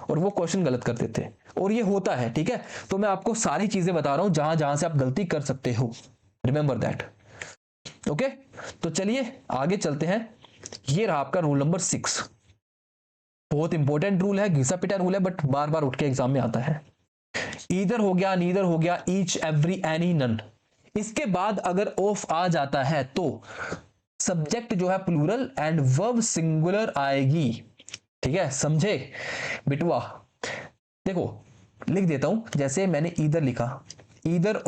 और वो क्वेश्चन गलत कर देते हैं, और ये होता है, ठीक है। तो मैं आपको सारी चीजें बता रहा हूं जहां जहां से आप गलती कर सकते हो, रिमेंबर दैट, ओके। तो चलिए आगे चलते हैं। ये रहा आपका रूल नंबर 6, बहुत इंपॉर्टेंट रूल है, घिसा पिटा रूल है, बट बार बार उठ के एग्जाम में आता है। ईदर हो गया, नीदर हो गया, ईच, एवरी, एनी, नन, इसके बाद अगर ऑफ आ जाता है तो सब्जेक्ट जो है प्लूरल एंड वर्ब सिंगुलर आएगी, ठीक है, समझे बिटवा। देखो लिख देता हूं, जैसे मैंने ईदर लिखा, ईदर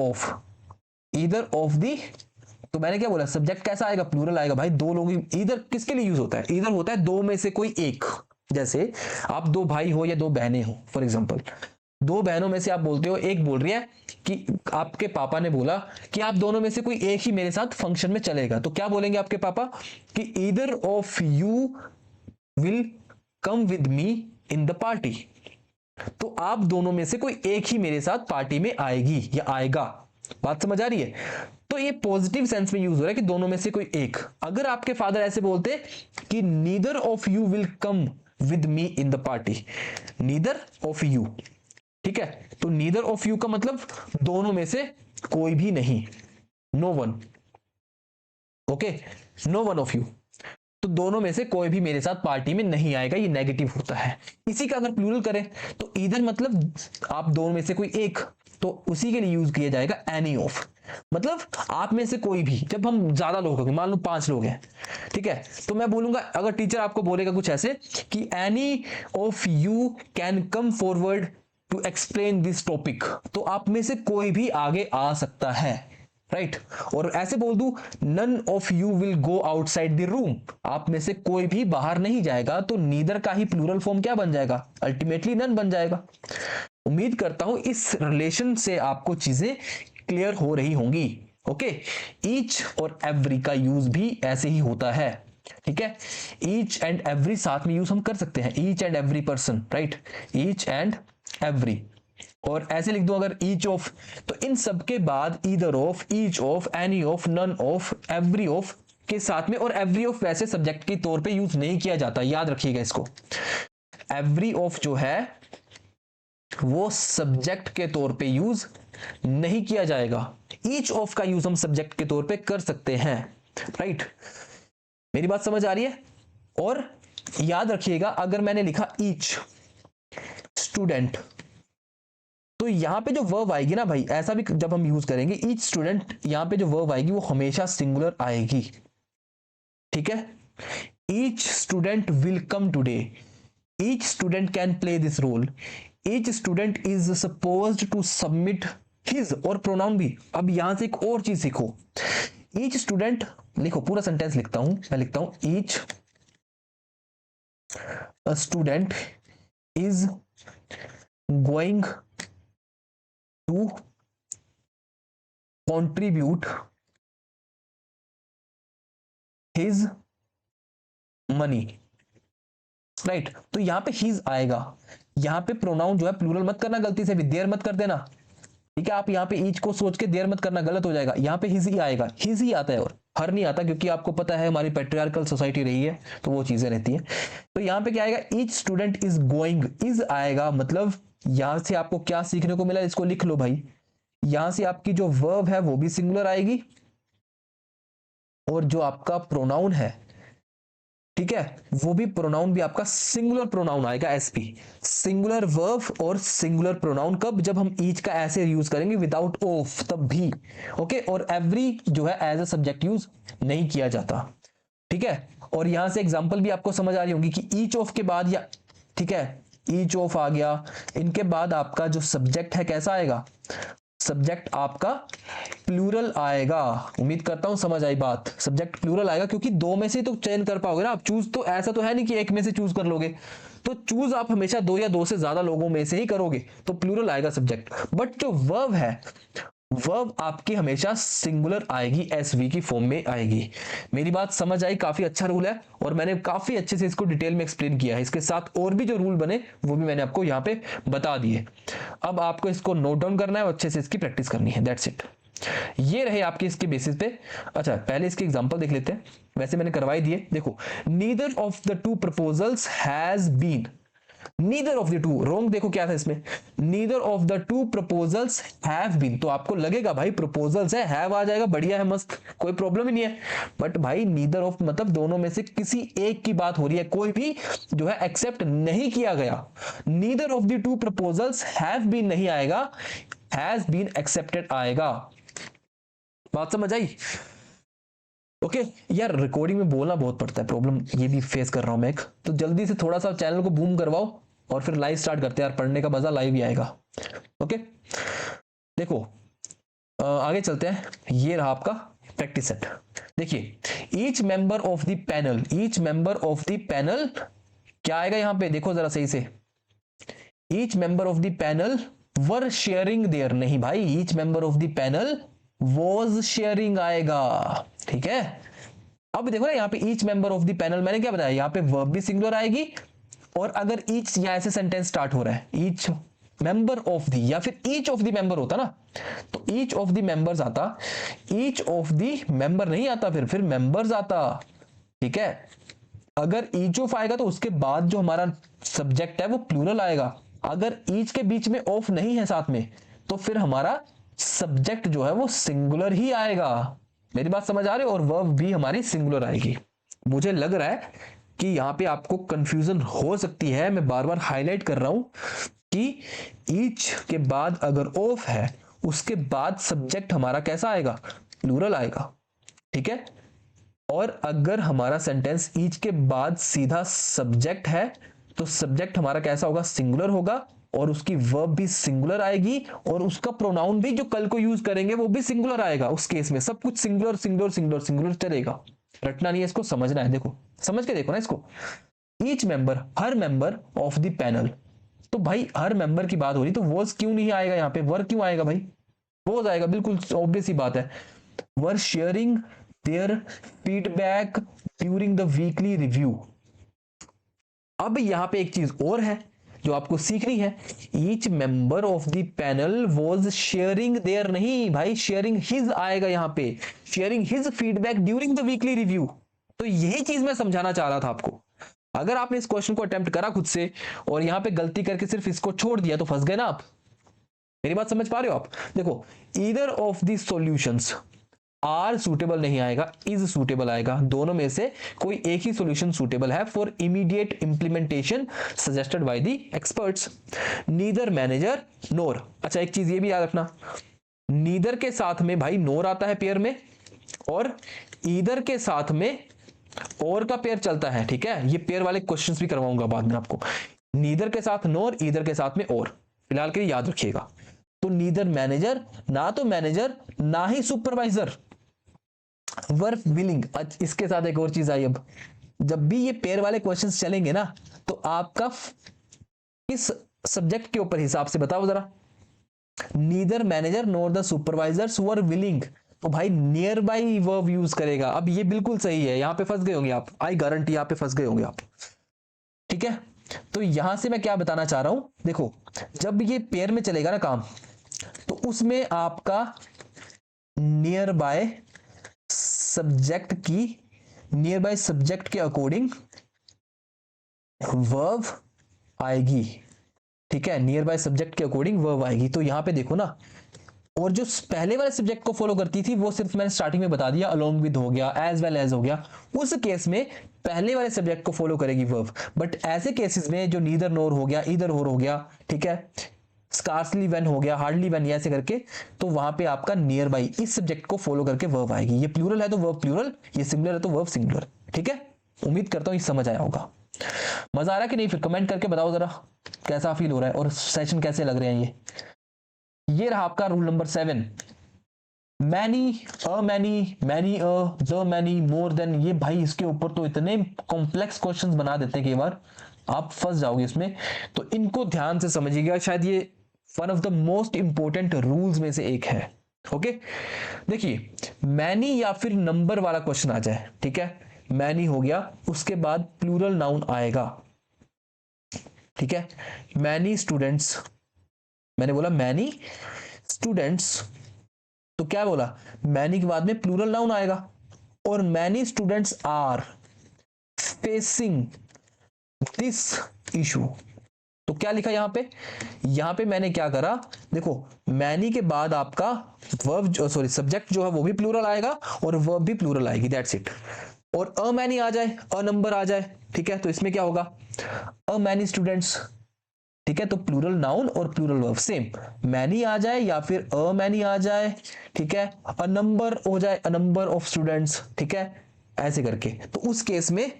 ऑफ दी, तो मैंने क्या बोला, सब्जेक्ट कैसा आएगा, प्लूरल आएगा भाई, दो लोग। ईदर किसके लिए यूज होता है, ईदर होता है दो में से कोई एक, जैसे आप दो भाई हो या दो बहनें हो, फॉर एग्जांपल दो बहनों में से आप बोलते हो, एक बोल रही है कि आपके पापा ने बोला कि आप दोनों में से कोई एक ही मेरे साथ फंक्शन में चलेगा, तो क्या बोलेंगे आपके पापा कि either of you will come with me in the party, तो आप दोनों में से कोई एक ही मेरे साथ पार्टी में आएगी या आएगा। बात समझ आ रही है। तो ये पॉजिटिव सेंस में यूज हो रहा है कि दोनों में से कोई एक। अगर आपके फादर ऐसे बोलते कि neither of you will come with me in the party, neither of you, ठीक है, तो नीदर ऑफ यू का मतलब दोनों में से कोई भी नहीं, no one, okay, no one of you, तो दोनों में से कोई भी मेरे साथ पार्टी में नहीं आएगा, ये नेगेटिव होता है। इसी का अगर प्लूरल करें तो इधर मतलब आप दोनों में से कोई एक, तो उसी के लिए यूज किया जाएगा एनी ऑफ, मतलब आप में से कोई भी। जब हम ज्यादा लोग होंगे, मान लो 5 लोग हैं, ठीक है, तो मैं बोलूंगा, अगर टीचर आपको बोलेगा कुछ ऐसे कि any of you can come forward to explain this topic, तो आप में से कोई भी आगे आ सकता है, राइट। और ऐसे बोल दूं, none of you will go outside the room, आप में से कोई भी बाहर नहीं जाएगा, तो नीदर का ही प्लूरल फॉर्म क्या बन जाएगा, अल्टीमेटली नन बन जाएगा। उम्मीद करता हूं इस रिलेशन से आपको चीजें क्लियर हो रही होंगी, ओके। ईच और एवरी का यूज भी ऐसे ही होता है, ठीक है। ईच एंड एवरी साथ में यूज हम कर सकते हैं, each and every person, right, each and every. और ऐसे लिख दो अगर ईच ऑफ, तो इन सब के बाद either of, each of, any of, none of, every of के साथ में। और एवरी ऑफ वैसे सब्जेक्ट के तौर पे यूज नहीं किया जाता, याद रखिएगा इसको। एवरी ऑफ जो है वो सब्जेक्ट के तौर पे यूज नहीं किया जाएगा। ईच ऑफ का यूज हम सब्जेक्ट के तौर पे कर सकते हैं, राइट। मेरी बात समझ आ रही है। और याद रखिएगा, अगर मैंने लिखा ईच स्टूडेंट, तो यहां पे जो वर्ब आएगी ना भाई, ऐसा भी जब हम यूज करेंगे ईच स्टूडेंट, यहां पे जो वर्ब आएगी वो हमेशा सिंगुलर आएगी, ठीक है। Each student will come today, each student can play this role, each student is supposed to submit his, और प्रोनाउन भी। अब यहां से एक और चीज सीखो, ईच स्टूडेंट लिखो, पूरा सेंटेंस लिखता हूं, मैं लिखता हूं each student is going to contribute his money, राइट। तो यहां पे हिज आएगा, यहां पे प्रोनाउन जो है प्लूरल मत करना, गलती से भी देर मत कर देना, ठीक है। आप यहां पे ईच को सोच के देर मत करना, गलत हो जाएगा। यहां पे हिज ही आएगा, हिज ही आता है, और हर नहीं आता, क्योंकि आपको पता है हमारी पैट्रियार्कल सोसाइटी रही है, तो वो चीजें रहती हैं। तो यहाँ पे क्या आएगा, each student is going, is आएगा, मतलब यहां से आपको क्या सीखने को मिला, इसको लिख लो भाई। यहां से आपकी जो वर्ब है वो भी सिंगुलर आएगी, और जो आपका प्रोनाउन है, ठीक है, वो भी प्रोनाउन भी आपका सिंगुलर प्रोनाउन आएगा, एसपी। सिंगुलर वर्ब और सिंगुलर प्रोनाउन कब, जब हम ईच का ऐसे यूज करेंगे विदाउट ऑफ, तब भी। ओके, और एवरी जो है एज अ सब्जेक्ट यूज नहीं किया जाता, ठीक है। और यहां से एग्जांपल भी आपको समझ आ रही होगी कि ईच ऑफ के बाद, या ठीक है, ईच ऑफ आ गया, इनके बाद आपका जो सब्जेक्ट है कैसा आएगा, सब्जेक्ट आपका प्लूरल आएगा। उम्मीद करता हूं समझ आई बात, सब्जेक्ट प्लूरल आएगा, क्योंकि दो में से तो चयन कर पाओगे ना आप, चूज तो ऐसा तो है नहीं कि एक में से चूज कर लोगे, तो चूज आप हमेशा दो या दो से ज्यादा लोगों में से ही करोगे, तो प्लूरल आएगा सब्जेक्ट। बट जो वर्ब है, वर्ब आपकी हमेशा सिंगुलर आएगी, एसवी की फॉर्म में आएगी। मेरी बात समझ आई, काफी अच्छा रूल है, और मैंने काफी अच्छे से इसको डिटेल में एक्सप्लेन किया है। इसके साथ और भी जो रूल बने वो भी मैंने आपको यहाँ पे बता दिए। अब आपको इसको नोट डाउन करना है और अच्छे से इसकी प्रैक्टिस करनी है, दैट्स इट। ये रहे आपके इसके बेसिस पे। अच्छा, पहले इसके एग्जांपल देख लेते हैं, वैसे मैंने करवाई दिए। देखो, neither of the two proposals has been, neither of the two, wrong देखो क्या था इसमें, neither of the two proposals have been, तो आपको लगेगा भाई प्रपोजल्स है, हैव आ जाएगा, बढ़िया है, मस्त, कोई प्रॉब्लम ही नहीं है। बट भाई नीदर ऑफ मतलब दोनों में से किसी एक की बात हो रही है, कोई भी जो है एक्सेप्ट नहीं किया गया। Neither of the two proposals have been नहीं आएगा, हैज बीन एक्सेप्टेड आएगा। बात समझ आई? ओके यार, रिकॉर्डिंग में बोलना बहुत पड़ता है, प्रॉब्लम ये भी फेस कर रहा हूं मैं एक, तो जल्दी से थोड़ा सा चैनल को बूम करवाओ और फिर लाइव स्टार्ट करते हैं यार, पढ़ने का मजा लाइव ही आएगा। ओके, देखो आगे चलते हैं। ये रहा आपका प्रैक्टिस सेट। देखिए, each member of the panel, each member of the panel क्या आएगा यहां पे, देखो जरा सही से, each member of the panel were sharing their, नहीं भाई, each member of the panel was sharing आएगा, ठीक है। अब देखो ना यहाँ पे each member of the panel, मैंने क्या बताया, यहाँ पे वर्ब भी सिंगुलर आएगी, और अगर ईच यहाँ ऐसे सेंटेंस स्टार्ट हो रहा है, ईच मेंबर ऑफ दी, या फिर ईच ऑफ द मेंबर होता ना, तो ईच ऑफ द मेंबर्स आता, ईच ऑफ द मेंबर नहीं आता, फिर मेंबर्स आता, ठीक है। अगर ईच ऑफ आएगा तो उसके बाद जो हमारा सब्जेक्ट है वो प्लूरल आएगा, अगर ईच के बीच में ऑफ नहीं है साथ में, तो फिर हमारा सब्जेक्ट जो है वो सिंगुलर ही आएगा। मेरी बात समझ आ रही है, और वर्ब भी हमारी सिंगुलर आएगी। मुझे लग रहा है कि यहां पे आपको कंफ्यूजन हो सकती है, मैं बार बार हाईलाइट कर रहा हूं कि ईच के बाद अगर ऑफ है, उसके बाद सब्जेक्ट हमारा कैसा आएगा, प्लूरल आएगा, ठीक है। और अगर हमारा सेंटेंस ईच के बाद सीधा सब्जेक्ट है, तो सब्जेक्ट हमारा कैसा होगा, सिंगुलर होगा, और उसकी वर्ब भी सिंगुलर आएगी, और उसका प्रोनाउन भी जो कल को यूज करेंगे वो भी सिंगुलर आएगा। उस केस में सब कुछ सिंगुलर सिंगुलर सिंगुलर सिंगुलर चलेगा, रटना नहीं है, इसको समझना है। देखो समझ के देखो ना इसको, each member, her member of the panel, तो भाई हर मेंबर की बात हो रही, तो वॉज क्यों नहीं आएगा यहाँ पे, वर क्यों आएगा भाई, वॉज आएगा, बिल्कुल ऑब्वियस ही बात है। Were sharing their feedback during the weekly review. अब यहां पे एक चीज और है जो आपको सीखनी है, each member of the panel was sharing their, नहीं भाई, शेयरिंग हिज आएगा यहाँ पे, sharing his feedback during the weekly review. तो यही चीज मैं समझाना चाह रहा था आपको। अगर आपने इस क्वेश्चन को अटेम्प्ट करा खुद से और यहां पे गलती करके सिर्फ इसको छोड़ दिया, तो फंस गए ना आप। मेरी बात समझ पा रहे हो आप? देखो, either of the solutions are suitable नहीं आएगा, इज सूटेबल आएगा, दोनों में से कोई एक ही सॉल्यूशन सूटेबल है for immediate implementation suggested by the experts. Neither manager nor, अच्छा एक चीज ये भी याद रखना, नीदर के साथ में भाई नोर आता है पेयर में, और ईदर के साथ में और का पेयर चलता है, ठीक है। ये पेयर वाले क्वेश्चंस भी करवाऊंगा बाद में आपको, नीदर के साथ नोर, ईदर के साथ में और, फिलहाल के लिए याद रखिएगा। तो नीदर मैनेजर, ना तो मैनेजर ना ही सुपरवाइजर, वर विलिंग। इसके साथ एक और चीज आई, अब जब भी ये पेयर वाले क्वेश्चंस चलेंगे ना, तो आपका किस सब्जेक्ट के ऊपर हिसाब से बताओ जरा, neither manager NOR the supervisors were willing, तो भाई नियर बाई वर्ब यूज करेगा। अब ये बिल्कुल सही है, यहां पे फंस गए होंगे आप, आई गारंटी यहां पे फंस गए होंगे आप, ठीक है। तो यहां से मैं क्या बताना चाह रहा हूं, देखो जब ये पेयर में चलेगा ना काम, तो उसमें आपका नियर बाय सब्जेक्ट की, नियर बाय सब्जेक्ट के अकॉर्डिंग वर्ब आएगी। ठीक है, नियर बाय सब्जेक्ट के अकॉर्डिंग वर्ब आएगी। तो यहां पे देखो ना, और जो पहले वाले सब्जेक्ट को फॉलो करती थी वो सिर्फ मैंने स्टार्टिंग में बता दिया, अलोंग विद हो गया, एज वेल एज हो गया, उस केस में पहले वाले सब्जेक्ट को फॉलो करेगी वर्ब। बट ऐसे केसेस में जो नीदर नोर हो गया, ईदर और हो गया, ठीक है, स्कार्सली व्हेन हो गया, हार्डली व्हेन, ऐसे करके, तो वहां पे आपका नियर बाई इस सब्जेक्ट को फॉलो करके वर्ब आएगी। ये प्लूरल है तो वर्ब प्लूरल, ये सिंगुलर है तो वर्ब सिंगुलर। ठीक है, उम्मीद करता हूं ये समझ आया होगा। मजा आ रहा है कि नहीं, फिर कमेंट करके बताओ जरा कैसा फील हो रहा है और सेशन कैसे लग रहे हैं ये रहा आपका rule number 7। Many, a many, many a, the many, more than, ये भाई इसके ऊपर तो इतने कॉम्प्लेक्स क्वेश्चंस बना देते हैं, कई बार आप फंस जाओगे इसमें, तो इनको ध्यान से समझिएगा। शायद ये one of the most important rules में से एक है। ओके, देखिए, मैनी या फिर नंबर वाला क्वेश्चन आ जाए, ठीक है, मैनी हो गया, उसके बाद प्लूरल नाउन आएगा। ठीक है, मैनी स्टूडेंट्स, मैंने बोला मैनी स्टूडेंट्स, तो क्या बोला, मैनी के बाद में प्लूरल नाउन आएगा, और many students are facing this issue. तो क्या लिखा यहां पे मैंने क्या करा, देखो, मैनी के बाद आपका वर्ब, सॉरी, सब्जेक्ट जो है वो भी प्लूरल आएगा और वर्ब भी प्लूरल आएगी, दैट्स इट। और अ मैनी आ जाए, अ नंबर आ जाए, ठीक है, तो इसमें क्या होगा, अ मैनी स्टूडेंट्स। ठीक है, तो प्लूरल नाउन और प्लूरल वर्ब सेम, मैनी आ जाए या फिर अ मैनी आ जाए, ठीक है, अ नंबर हो जाए, अ नंबर ऑफ स्टूडेंट्स, ठीक है, ऐसे करके। तो उस केस में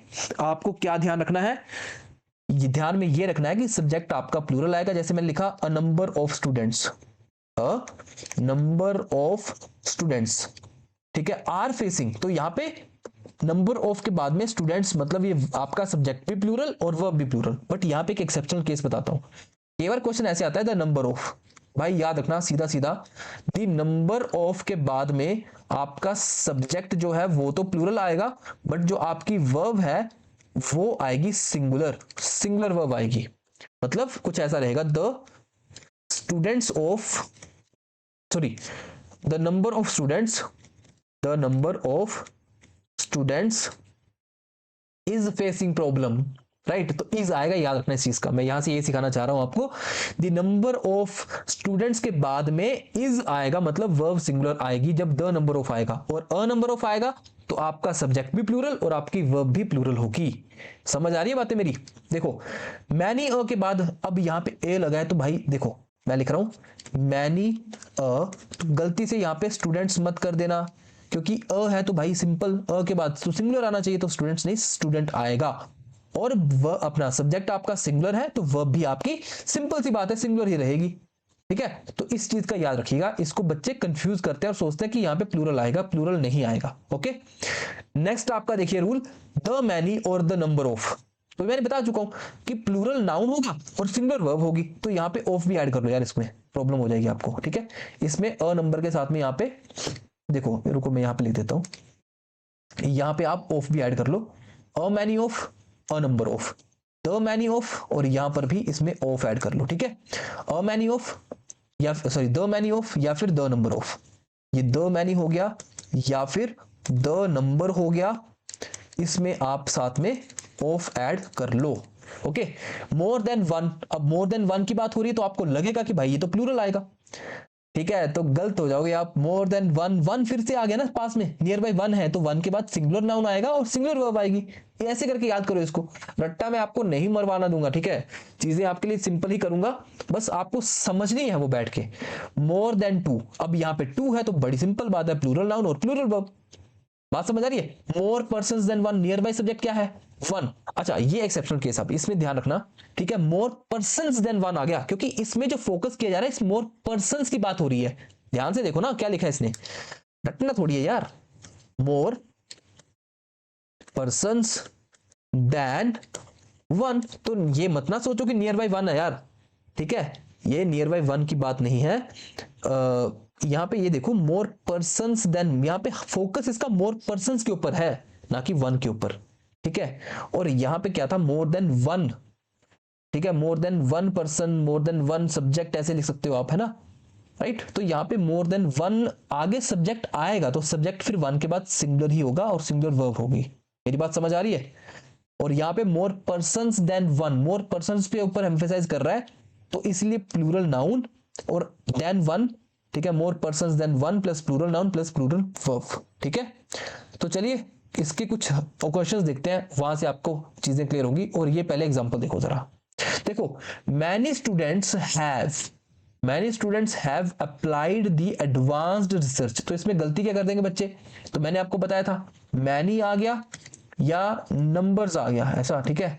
आपको क्या ध्यान रखना है, ये ध्यान में ये रखना है कि सब्जेक्ट आपका प्लूरल आएगा, जैसे मैंने लिखा अ number of students, a number of students, ठीक है, आर फेसिंग, तो यहां पे नंबर ऑफ के बाद में स्टूडेंट्स, मतलब ये आपका सब्जेक्ट भी प्लूरल और वर्ब भी प्लूरल। बट यहां पे एक एक्सेप्शनल केस बताता हूं, कई बार क्वेश्चन ऐसे आता है द नंबर ऑफ, भाई याद रखना सीधा सीधा, द नंबर ऑफ के बाद में आपका सब्जेक्ट जो है वो तो प्लूरल आएगा, बट जो आपकी वर्ब है वो आएगी सिंगुलर, सिंगुलर वर्ब आएगी। मतलब कुछ ऐसा रहेगा, the students of, sorry, the number of students, the number of students is facing problem, right. तो इज आएगा, याद रखना इस चीज का, मैं यहां से ये सिखाना चाह रहा हूं आपको, द नंबर ऑफ स्टूडेंट्स के बाद में इज आएगा, मतलब वर्ब सिंगुलर आएगी जब द नंबर ऑफ आएगा, और अ नंबर ऑफ आएगा तो आपका सब्जेक्ट भी प्लूरल और आपकी वर्ब भी प्लूरल होगी। समझ आ रही है बातें मेरी। देखो, मैनी अ के बाद अब यहां पे ए लगा है, तो भाई देखो मैं लिख रहा हूं मैनी अ, तो गलती से यहां पे स्टूडेंट्स मत कर देना, क्योंकि अ है तो भाई सिंपल, अ के बाद तो सिंगुलर आना चाहिए, तो स्टूडेंट्स नहीं स्टूडेंट आएगा, और अपना सब्जेक्ट आपका सिंगुलर है तो वर्ब भी आपकी सिंपल सी बात है सिंगुलर ही रहेगी। ठीक है, तो इस चीज का याद रखिएगा, इसको बच्चे कंफ्यूज करते हैं और सोचते हैं कि यहाँ पे प्लूरल आएगा, प्लूरल नहीं आएगा। ओके, नेक्स्ट आपका देखिए रूल, द मैनी और द नंबर ऑफ, तो मैंने बता चुका हूं कि प्लूरल नाउन होगा और सिंगुलर वर्ब होगी, तो यहाँ पे ऑफ भी ऐड कर लो यार, इसमें प्रॉब्लम हो जाएगी आपको। ठीक है, इसमें अ नंबर के साथ में यहाँ पे देखो, रुको मैं यहाँ पे लिख देता हूं, यहाँ पे आप ऑफ भी ऐड कर लो, a many of, a number of, the many of, और यहां पर भी इसमें ऑफ ऐड कर लो। ठीक है, अ मैनी ऑफ या सॉरी द मैनी ऑफ या फिर द नंबर ऑफ, ये द मैनी हो गया या फिर द नंबर हो गया, इसमें आप साथ में ऑफ ऐड कर लो। ओके, मोर देन वन, अब मोर देन वन की बात हो रही है तो आपको लगेगा कि भाई ये तो प्लूरल आएगा, ठीक है, तो गलत हो जाओगे आप, मोर देन वन, वन फिर से आ गया ना पास में, नियर बाई वन है तो वन के बाद सिंगुलर नाउन आएगा और सिंगुलर वर्ब आएगी, ऐसे करके याद करो इसको, रट्टा मैं आपको नहीं मरवाना दूंगा। ठीक है, चीजें आपके लिए सिंपल ही करूंगा, बस आपको समझनी है वो बैठ के। मोर देन टू, अब यहाँ पे टू है तो बड़ी सिंपल बात है, प्लूरल नाउन और प्लूरल वर्ब, बात समझ आ रही है। More person than one, near by subject क्या है, वन। अच्छा, ये एक्सेप्शनल केस आप इसमें ध्यान रखना, ठीक है, मोर पर्सन देन वन आ गया, क्योंकि इसमें जो फोकस किया जा रहा है इस मोर पर्सन की बात हो रही है, ध्यान से देखो ना क्या लिखा है इसने, रटना थोड़ी है यार, मोर पर्सन देन वन, तो ये मत ना सोचो कि नियर बाई वन है यार, ठीक है, ये नियर बाई वन की बात नहीं है। यहां पे ये देखो मोर पर्सन्स देन, यहां पे फोकस इसका मोर पर्सन्स के ऊपर है ना कि वन के ऊपर। ठीक है, और यहां पे क्या था, मोर देन वन, ठीक है, मोर देन वन पर्सन, मोर देन वन सब्जेक्ट, ऐसे लिख सकते हो आप, है ना। राइट। तो यहाँ पे मोर देन वन आगे सब्जेक्ट आएगा तो सब्जेक्ट फिर वन के बाद सिंगुलर ही होगा और सिंगुलर वर्ब होगी। मेरी बात समझ आ रही है? और यहाँ पे more persons than one, more persons पे ऊपर एम्फेसाइज कर रहा है तो इसलिए प्लूरल नाउन और देन वन, ठीक है। More persons than one plus plural noun plus plural verb, ठीक है। तो चलिए इसके कुछ क्वेश्चंस देखते हैं, वहां से आपको चीजें क्लियर होंगी। और ये पहले एग्जांपल देखो जरा, देखो many students have applied the advanced research. तो इसमें गलती क्या कर देंगे बच्चे? तो मैंने आपको बताया था मैनी आ गया या नंबर्स आ गया ऐसा, ठीक है,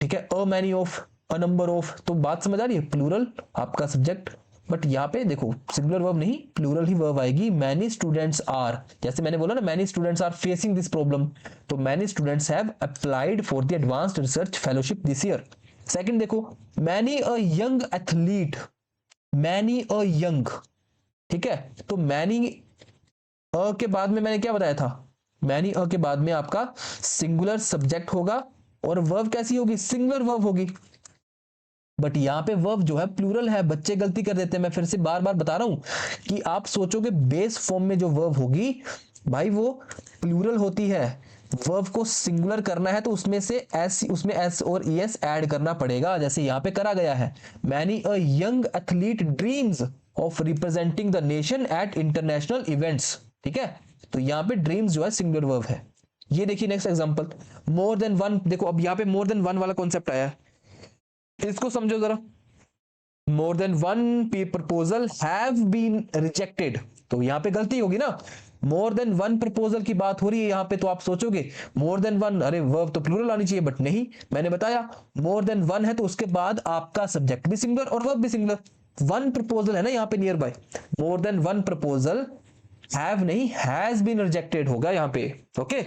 ठीक है। अ many of, a number of, तो बात समझ आ रही है? प्लूरल आपका सब्जेक्ट, बट यहाँ पे देखो सिंगुलर वर्ब नहीं प्लूरल ही वर्ब आएगी। मैनी स्टूडेंट्स आर, जैसे मैंने बोला ना many students are facing this problem, तो many students have applied for the advanced research fellowship this year. Second देखो many a young athlete, many a young, ठीक है। तो मैनी अ के बाद में मैंने क्या बताया था? मैनी अ के बाद में आपका सिंगुलर सब्जेक्ट होगा और वर्ब कैसी होगी? सिंगुलर वर्ब होगी। बट यहां पे वर्ब जो है प्लूरल है, बच्चे गलती कर देते हैं। मैं फिर से बार बार बता रहा हूं कि आप सोचोगे बेस फॉर्म में जो वर्ब होगी भाई वो प्लूरल होती है। वर्ब को सिंगुलर करना है तो उसमें से एस, उसमें एस और ईएस ऐड करना पड़ेगा, जैसे यहां पे करा गया है। Many a young athlete dreams of representing the nation eight international events, ठीक है। तो यहां पे ड्रीम्स जो है सिंगुलर वर्ब है। ये देखिए next example, more than one. देखो अब यहां पे मोर देन वन वाला कॉन्सेप्ट आया है, इसको समझो जरा। More than one proposal have been rejected, तो यहां पे गलती होगी ना। मोर देन वन प्रपोजल की बात हो रही है यहां पे, तो आप सोचोगे मोर देन वन, अरे वर्ब तो प्लूरल आनी चाहिए, बट नहीं। मैंने बताया मोर देन वन है तो उसके बाद आपका सब्जेक्ट भी सिंगुलर और वर्ब भी सिंगुलर। वन प्रपोजल है ना यहाँ पे near by, more than one proposal have नहीं हैज बीन रिजेक्टेड होगा यहाँ पे, ओके।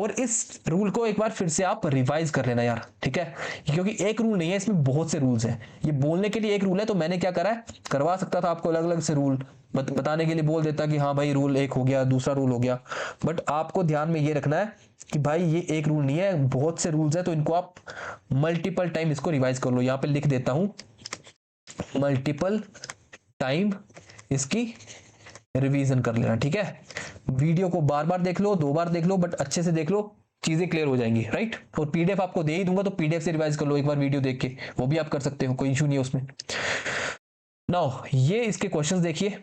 और इस रूल को एक बार फिर से आप रिवाइज कर लेना यार, ठीक है, क्योंकि एक रूल नहीं है, इसमें बहुत से रूल्स हैं। ये बोलने के लिए एक रूल है तो मैंने क्या करा है, करवा सकता था आपको अलग अलग से रूल बताने के लिए, बोल देता कि हाँ भाई रूल एक हो गया दूसरा रूल हो गया, बट आपको ध्यान में ये रखना है कि भाई ये एक रूल नहीं है, बहुत से रूल्स है, तो इनको आप मल्टीपल टाइम इसको रिवाइज कर लो। यहाँ पे लिख देता हूं मल्टीपल टाइम इसकी रिवीजन कर लेना, ठीक है। वीडियो को बार बार देख लो, दो बार देख लो, बट अच्छे से देख लो, चीजें क्लियर हो जाएंगी, राइट। और पीडीएफ आपको दे ही दूंगा तो पीडीएफ से रिवाइज कर लो एक बार वीडियो देख के, वो भी आप कर सकते हो, कोई इशू नहीं है उसमें। नाउ ये इसके क्वेश्चंस देखिए,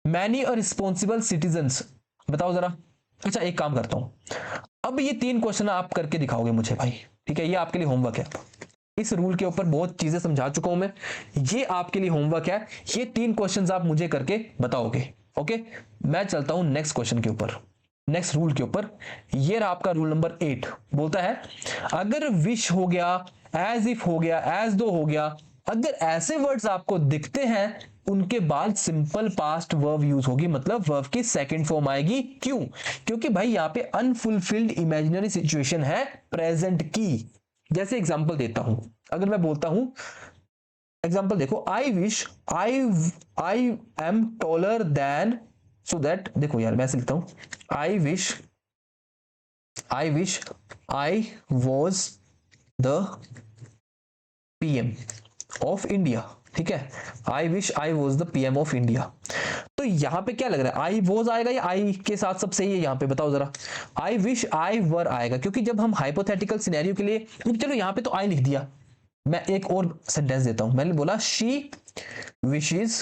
मैनी अ रिस्पॉन्सिबल सिटीजन्स, बताओ जरा। अच्छा एक काम करता हूं, अब ये तीन क्वेश्चन आप करके दिखाओगे मुझे भाई, ठीक है, ये आपके लिए होमवर्क है। इस रूल के ऊपर बहुत चीजें समझा चुका हूं मैं, ये आपके लिए होमवर्क है, ये तीन क्वेश्चंस आप मुझे करके बताओगे, ओके। मैं चलता हूं नेक्स्ट क्वेश्चन के ऊपर, नेक्स्ट रूल के ऊपर। ये रहा आपका रूल नंबर 8, बोलता है अगर विश हो गया, एज इफ हो गया, एज दो हो गया, अगर ऐसे वर्ड्स आपको दिखते हैं उनके बाद सिंपल पास्ट वर्ब यूज होगी, मतलब वर्ब की सेकंड फॉर्म आएगी। क्यों? क्योंकि भाई यहाँ पे अनफुलफिल्ड इमेजिनरी सिचुएशन है प्रेजेंट की। जैसे एग्जांपल देता हूं, अगर मैं बोलता हूं, एग्जांपल देखो, I wish I am taller than, so that, देखो यार मैं ऐसे लिखता हूं, I wish I was the PM of India, ठीक है। I wish I was the PM of India. तो यहां पे क्या लग रहा है, आई वॉज आएगा या आई के साथ सब सही है? यहां पे बताओ जरा, आई विश आई वर आएगा, क्योंकि जब हम हाइपोथेटिकल सिनेरियो के लिए, चलो यहां पे तो आई लिख दिया, मैं एक और सेंटेंस देता हूं, मैंने बोला she wishes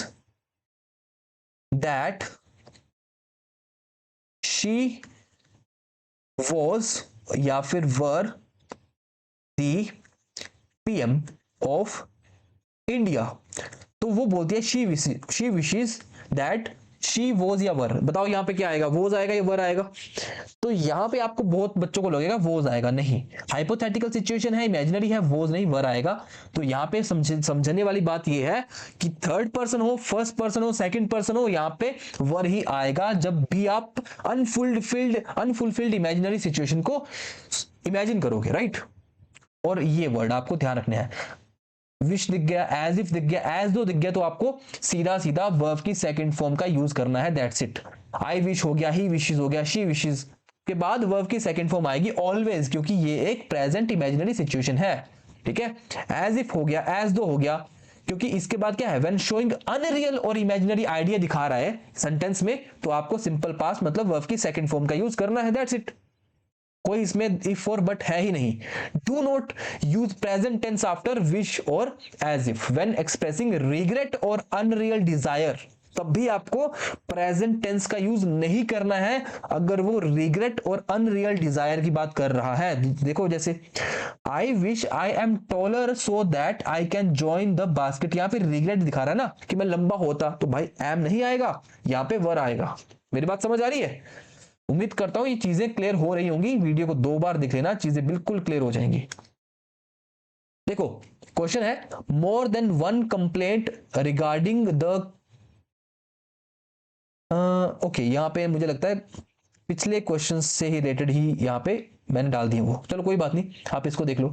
that she was या फिर वर दी पीएम ऑफ इंडिया। तो वो बोलती है she wishes that she was या वर, बताओ यहां पे क्या आएगा, वॉज आएगा या वर आएगा? तो यहां पे आपको बहुत बच्चों को लगेगा वॉज आएगा, नहीं, हाइपोथेटिकल सिचुएशन है, इमेजिनरी है, वॉज नहीं वर आएगा। तो यहां पे समझने वाली बात यह है कि थर्ड पर्सन हो, फर्स्ट पर्सन हो, सेकंड पर्सन हो, यहां पे वर ही आएगा जब भी आप अनफुलफिल्ड इमेजिनरी सिचुएशन को इमेजिन करोगे, राइट। और ये वर्ड आपको ध्यान रखना है, विश दिख गया, एज इफ दिख गया, एज दो दिख गया, तो आपको सीधा सीधा वर्ब की सेकंड फॉर्म का यूज करना है, दैट्स इट। आई विश हो गया, ही विशेस हो गया, शी विशेस के बाद वर्ब की सेकंड फॉर्म आएगी ऑलवेज, क्योंकि ये एक प्रेजेंट इमेजिनरी सिचुएशन है, ठीक है। एज इफ हो गया, एज दो हो गया, क्योंकि इसके बाद क्या है, व्हेन शोइंग अनरियल और इमेजिनरी आइडिया दिखा रहा है सेंटेंस में, तो आपको सिंपल पास्ट मतलब वर्ब की सेकंड फॉर्म का यूज करना है, दैट्स इट। कोई इसमें इफ और बट है ही नहीं। Do not use present tense after wish और as if when expressing regret और अनरियल डिजायर। तब भी आपको प्रेजेंट टेंस का यूज नहीं करना है अगर वो रिग्रेट और अनरियल डिजायर की बात कर रहा है। देखो जैसे I wish I am taller so that I can join the basket, यहां पे रिग्रेट दिखा रहा है ना कि मैं लंबा होता, तो भाई एम नहीं आएगा, यहां पे वर आएगा। मेरी बात समझ आ रही है? उम्मीद करता हूं ये चीजें क्लियर हो रही होंगी। वीडियो को 2 बार देख लेना, चीजें बिल्कुल क्लियर हो जाएंगी। देखो क्वेश्चन है, मोर than one complaint regarding the okay, यहां पे मुझे लगता है पिछले क्वेश्चन से ही रिलेटेड ही यहां पे मैंने डाल दिए वो, चलो कोई बात नहीं, आप इसको देख लो।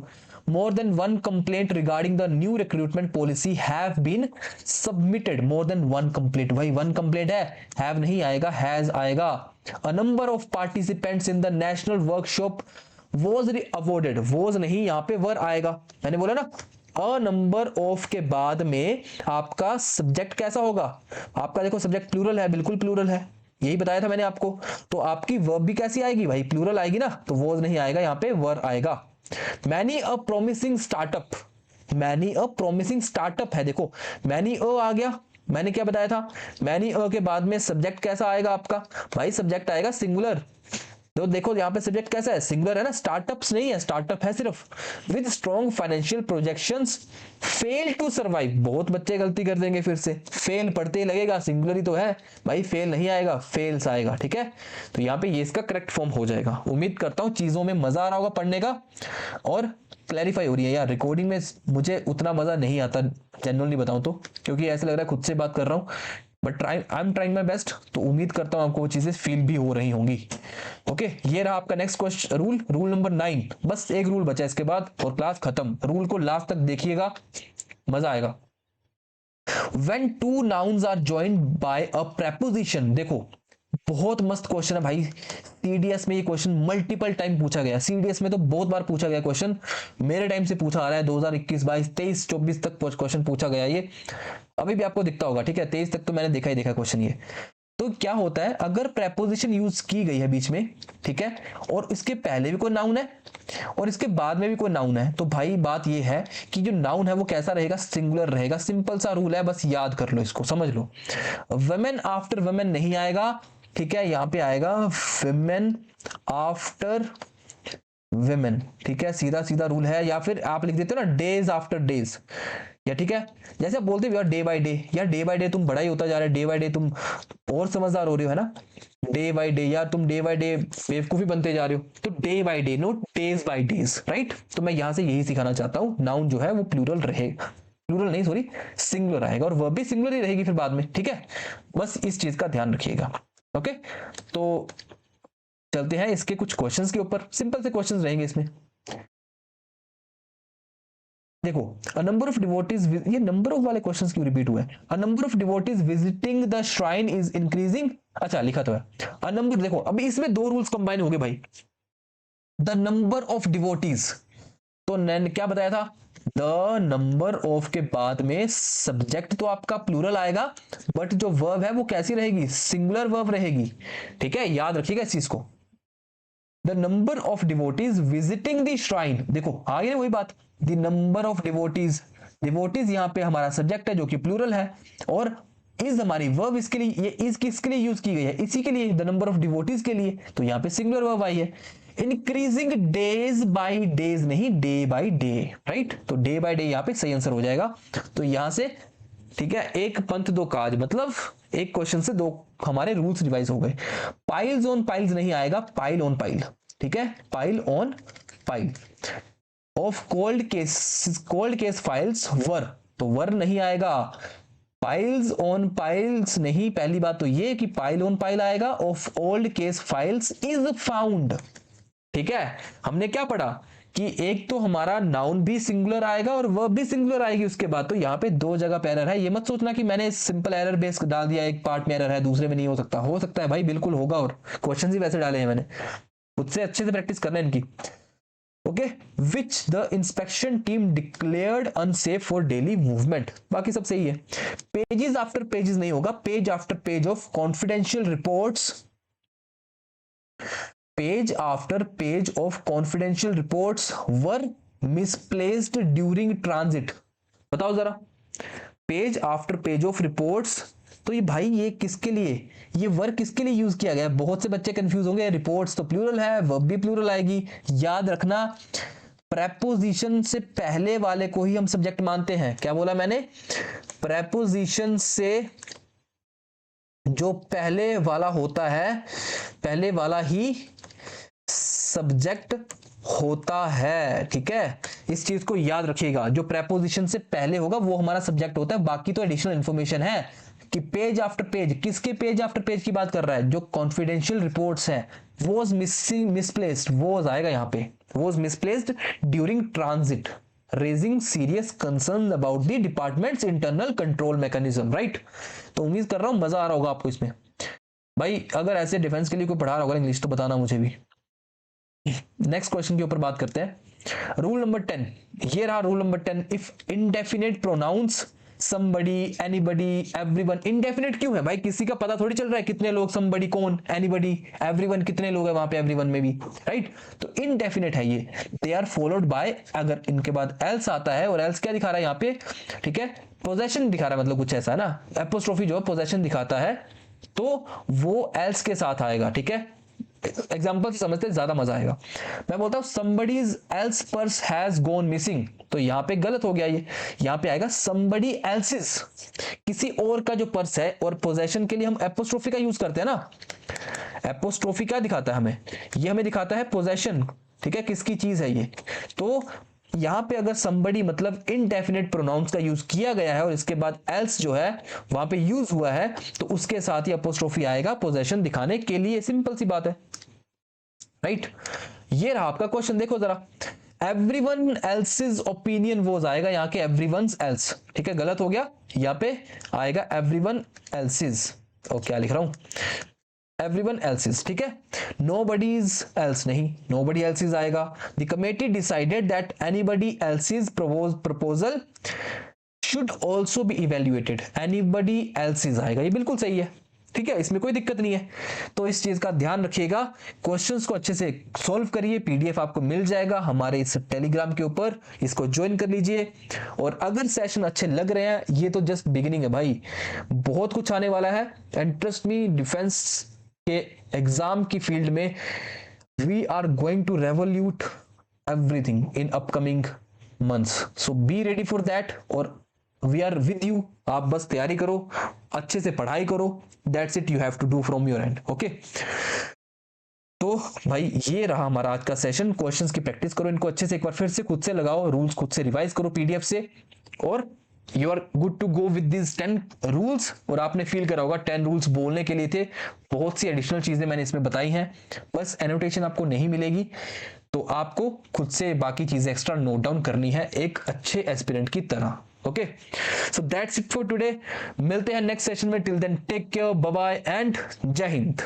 More than one complaint regarding the new recruitment policy have been submitted. More than one complaint, भाई वन कंप्लेंट है, हैव नहीं आएगा, हैज आएगा। A number of participants in the national workshop was awarded, was नहीं, यहां पे वर आएगा। मैंने बोला ना अ नंबर ऑफ के बाद में आपका सब्जेक्ट कैसा होगा, आपका देखो सब्जेक्ट प्लूरल है, बिल्कुल प्लूरल है, यही बताया था मैंने आपको। तो आपकी वर्ब भी कैसी आएगी भाई, प्लूरल आएगी ना, तो वॉज नहीं आएगा, यहाँ पे वर आएगा। Many a promising startup, many a promising startup है, देखो मैनी अ आ गया, मैंने क्या बताया था, मैनी अ के बाद में सब्जेक्ट कैसा आएगा आपका, भाई सब्जेक्ट आएगा सिंगुलर। तो देखो यहाँ पे सब्जेक्ट कैसा है, सिंगुलर है ना, स्टार्टअप्स नहीं है, स्टार्टअप है सिर्फ। With strong financial projections fail to survive, बहुत बच्चे गलती कर देंगे फिर से, फेल पढ़ते ही लगेगा, सिंगुलर ही तो है भाई, फेल नहीं आएगा, फेल्स आएगा, ठीक है। तो यहाँ पे ये इसका करेक्ट फॉर्म हो जाएगा। उम्मीद करता हूँ चीजों में मजा आ रहा होगा पढ़ने का और क्लैरिफाई हो रही है। यार रिकॉर्डिंग में मुझे उतना मजा नहीं आता, जेन्युइनली बताऊं तो, क्योंकि ऐसा लग रहा है खुद से बात कर रहा हूँ, but I am trying my best. तो उम्मीद करता हूं आपको वो चीजें फील भी हो रही होंगी। ओके, ये रहा आपका नेक्स्ट क्वेश्चन, रूल नंबर 9। बस एक रूल बचा इसके बाद और क्लास खत्म। रूल को लास्ट तक देखिएगा, मजा आएगा। When two nouns are joined by a preposition, देखो बहुत मस्त क्वेश्चन है भाई, सीडीएस में ये क्वेश्चन मल्टीपल टाइम पूछा गया, सीडीएस में तो बहुत बार पूछा गया क्वेश्चन, मेरे टाइम से पूछा आ रहा है, 2021 22 23 24 तक क्वेश्चन पूछा गया, ये अभी भी आपको दिखता होगा, ठीक है, 23 तक तो मैंने देखा ही देखा क्वेश्चन ये। तो क्या होता है अगर प्रेपोजिशन यूज की गई है बीच में, ठीक है, और इसके पहले भी कोई नाउन है और इसके बाद में भी कोई नाउन है, तो भाई बात ये है कि जो नाउन है वो कैसा रहेगा, सिंगुलर रहेगा। सिंपल सा रूल है, बस याद कर लो इसको, समझ लो। वुमेन आफ्टर वुमेन नहीं आएगा, ठीक है, यहां पे आएगा वुमेन आफ्टर वुमेन, ठीक है, सीधा सीधा रूल है। या फिर आप लिख देते हो ना डेज आफ्टर डेज, या ठीक है, जैसे आप बोलते हो यार डे बाय डे, यार डे बाय डे तुम बड़ा ही होता जा रहा है, डे बाय डे तुम और समझदार हो रहे हो, है ना, डे बाय डे, यार तुम डे बाय डे बेवकूफी बनते जा रहे हो, तो day by day, note days by days, right. तो मैं यहां से यही सिखाना चाहता हूं, नाउन जो है वो प्लूरल रहेगा, प्लूरल नहीं सॉरी, सिंगुलर आएगा, और वर्ब भी सिंगुलर ही रहेगी फिर बाद में, ठीक है, बस इस चीज का ध्यान रखिएगा। ओके, तो चलते हैं इसके कुछ क्वेश्चंस के ऊपर, सिंपल से क्वेश्चंस रहेंगे इसमें। देखो, अ नंबर ऑफ डिवोटीज, ये नंबर ऑफ वाले क्वेश्चंस क्यों रिपीट हुए, अ number of devotees visiting the shrine is increasing, अच्छा लिखा तो है अ नंबर, देखो अभी इसमें 2 रूल्स कंबाइन हो गए भाई, द नंबर ऑफ डिवोटीज, तो क्या बताया था, द नंबर ऑफ के बाद में सब्जेक्ट तो आपका प्लूरल आएगा, बट जो वर्ब है वो कैसी रहेगी, सिंगुलर वर्ब रहेगी, ठीक है, याद रखिएगा इस चीज को। The number of devotees visiting the shrine, देखो आगे वही बात, the number of devotees, devotees यहां पे हमारा सब्जेक्ट है जो कि प्लूरल है, और इज हमारी वर्ब इसके लिए, ये इज किसके लिए यूज की गई है, इसी के लिए, द नंबर ऑफ डिवोटीज के लिए, तो यहां पे सिंगुलर वर्ब आई है। इंक्रीजिंग डेज बाय डेज नहीं, डे बाय डे, राइट, तो डे बाय डे यहां पे सही आंसर हो जाएगा। तो यहां से ठीक है, एक पंथ दो काज, मतलब एक क्वेश्चन से 2 हमारे रूल्स रिवाइज हो गए। पाइल्स ऑन पाइल्स नहीं आएगा, पाइल ऑन पाइल, ठीक है, pile on pile. Of cold case files were, तो वर नहीं आएगा, पाइल्स ऑन पाइल्स नहीं, पहली बात तो ये कि पाइल ऑन पाइल आएगा, of old case files is found, ठीक है। हमने क्या पढ़ा कि एक तो हमारा नाउन भी सिंगुलर आएगा और वर्ब भी सिंगुलर आएगी उसके बाद, तो यहाँ पे 2 जगह पे एरर है, ये मत सोचना कि मैंने सिंपल एरर बेस डाल दिया, एक पार्ट में एरर है दूसरे में नहीं हो सकता है भाई, बिल्कुल होगा, और क्वेश्चन ही वैसे डाले हैं मैंने, खुद से अच्छे से प्रैक्टिस करना है इनकी। Okay, which the inspection team declared unsafe for daily movement. बाकी सब सही है। पेजेस आफ्टर पेजेस नहीं होगा, page after page of confidential reports, page after page of confidential reports were misplaced during transit. बताओ जरा, page after page of reports, तो ये भाई ये किसके लिए, ये वर्क किसके लिए यूज किया गया है? बहुत से बच्चे कंफ्यूज होंगे, रिपोर्ट्स तो प्लूरल है, वर्ब भी प्लूरल आएगी। याद रखना, प्रेपोजिशन से पहले वाले को ही हम सब्जेक्ट मानते हैं। क्या बोला मैंने? प्रेपोजिशन से जो पहले वाला होता है, पहले वाला ही सब्जेक्ट होता है। ठीक है, इस चीज को याद रखिएगा, जो प्रेपोजिशन से पहले होगा वो हमारा सब्जेक्ट होता है। बाकी तो एडिशनल इंफॉर्मेशन है कि पेज आफ्टर पेज, किसके पेज आफ्टर पेज की बात कर रहा है? जो कॉन्फिडेंशियल रिपोर्ट्स हैं। वॉज मिसिंग, मिसप्लेस्ड, वॉज आएगा यहाँ पे, was misplaced during transit, raising serious concern about the departments internal control mechanism. Right, तो उम्मीद कर रहा हूं मजा आ रहा होगा आपको इसमें। भाई अगर ऐसे डिफेंस के लिए कोई पढ़ा रहा होगा इंग्लिश तो बताना मुझे भी। नेक्स्ट क्वेश्चन के ऊपर बात करते हैं। रूल नंबर 10, ये रहा rule number 10। If indefinite pronouns somebody, anybody, everyone, indefinite क्यों है भाई? किसी का पता थोड़ी चल रहा है कितने लोग, somebody कौन, anybody, everyone कितने लोग है वहां पे, everyone में भी, राइट? तो indefinite है ये। they are followed by, अगर इनके बाद else आता है, और else क्या दिखा रहा है यहाँ पे? ठीक है, possession दिखा रहा है, मतलब कुछ ऐसा है ना, apostrophe जो possession दिखाता है तो वो else के साथ आएगा। ठीक है, एग्जाम्पल से समझते ज्यादा मजा आएगा। मैं बोलता हूं somebody's else purse has gone missing, तो यहां पे गलत हो गया, ये यहां पे आएगा somebody else's, किसी और का जो पर्स है। और पोजेशन के लिए हम एपोस्ट्रोफी का यूज करते हैं ना, एपोस्ट्रोफी क्या दिखाता है हमें? ये हमें दिखाता है पोजेशन। ठीक है, किसकी चीज है ये? तो यहां पे अगर somebody मतलब इनडेफिनेट प्रोनाउंस का यूज किया गया है और इसके बाद else जो है वहां पे यूज हुआ है, तो उसके साथ ही अपोस्ट्रोफी आएगा पोजेशन दिखाने के लिए। सिंपल सी बात है, राइट? ये रहा आपका क्वेश्चन, देखो जरा। एवरीवन एल्सेज ओपिनियन वॉज आएगा यहाँ के एवरीवन्स एल्स। ठीक है, गलत हो गया, यहाँ पे आएगा एवरीवन एल्सेज। और क्या लिख रहा हूं? Everyone else's. ठीक है, नोबडीज एल्स नहीं, नोबडी एल्सेज आएगा। The committee decided that anybody else's proposal should also be evaluated, anybody else's आएगा, ये बिल्कुल सही है। ठीक है, इसमें कोई दिक्कत नहीं है। तो इस चीज का ध्यान रखिएगा, क्वेश्चंस को अच्छे से सॉल्व करिए। पीडीएफ आपको मिल जाएगा हमारे इस टेलीग्राम के ऊपर, इसको ज्वाइन कर लीजिए। और अगर सेशन अच्छे लग रहे हैं, ये तो जस्ट बिगिनिंग है भाई, बहुत कुछ आने वाला है। एंड ट्रस्ट मी, डिफेंस के एग्जाम की फील्ड में we are going to revolute everything in upcoming months, so be ready for that. और वी आर विद यू, आप बस तैयारी करो, अच्छे से पढ़ाई करो, that's it, you have to do from your end. Okay, तो भाई ये रहा हमारा आज का सेशन। क्वेश्चंस की प्रैक्टिस करो, इनको अच्छे से एक बार फिर से खुद से लगाओ, रूल्स खुद से रिवाइज करो पीडीएफ से, और you are good to go with this 10 rules. और आपने फील करा होगा 10 रूल्स बोलने के लिए थे, बहुत सी एडिशनल चीजें मैंने इसमें बताई हैं, बस एनोटेशन आपको नहीं मिलेगी, तो आपको खुद से बाकी चीजें एक्स्ट्रा नोट डाउन करनी है एक अच्छे एस्पिरेंट की तरह। Okay, so that's it for today. मिलते हैं नेक्स्ट सेशन में, till then take care, bye bye and Jai Hind.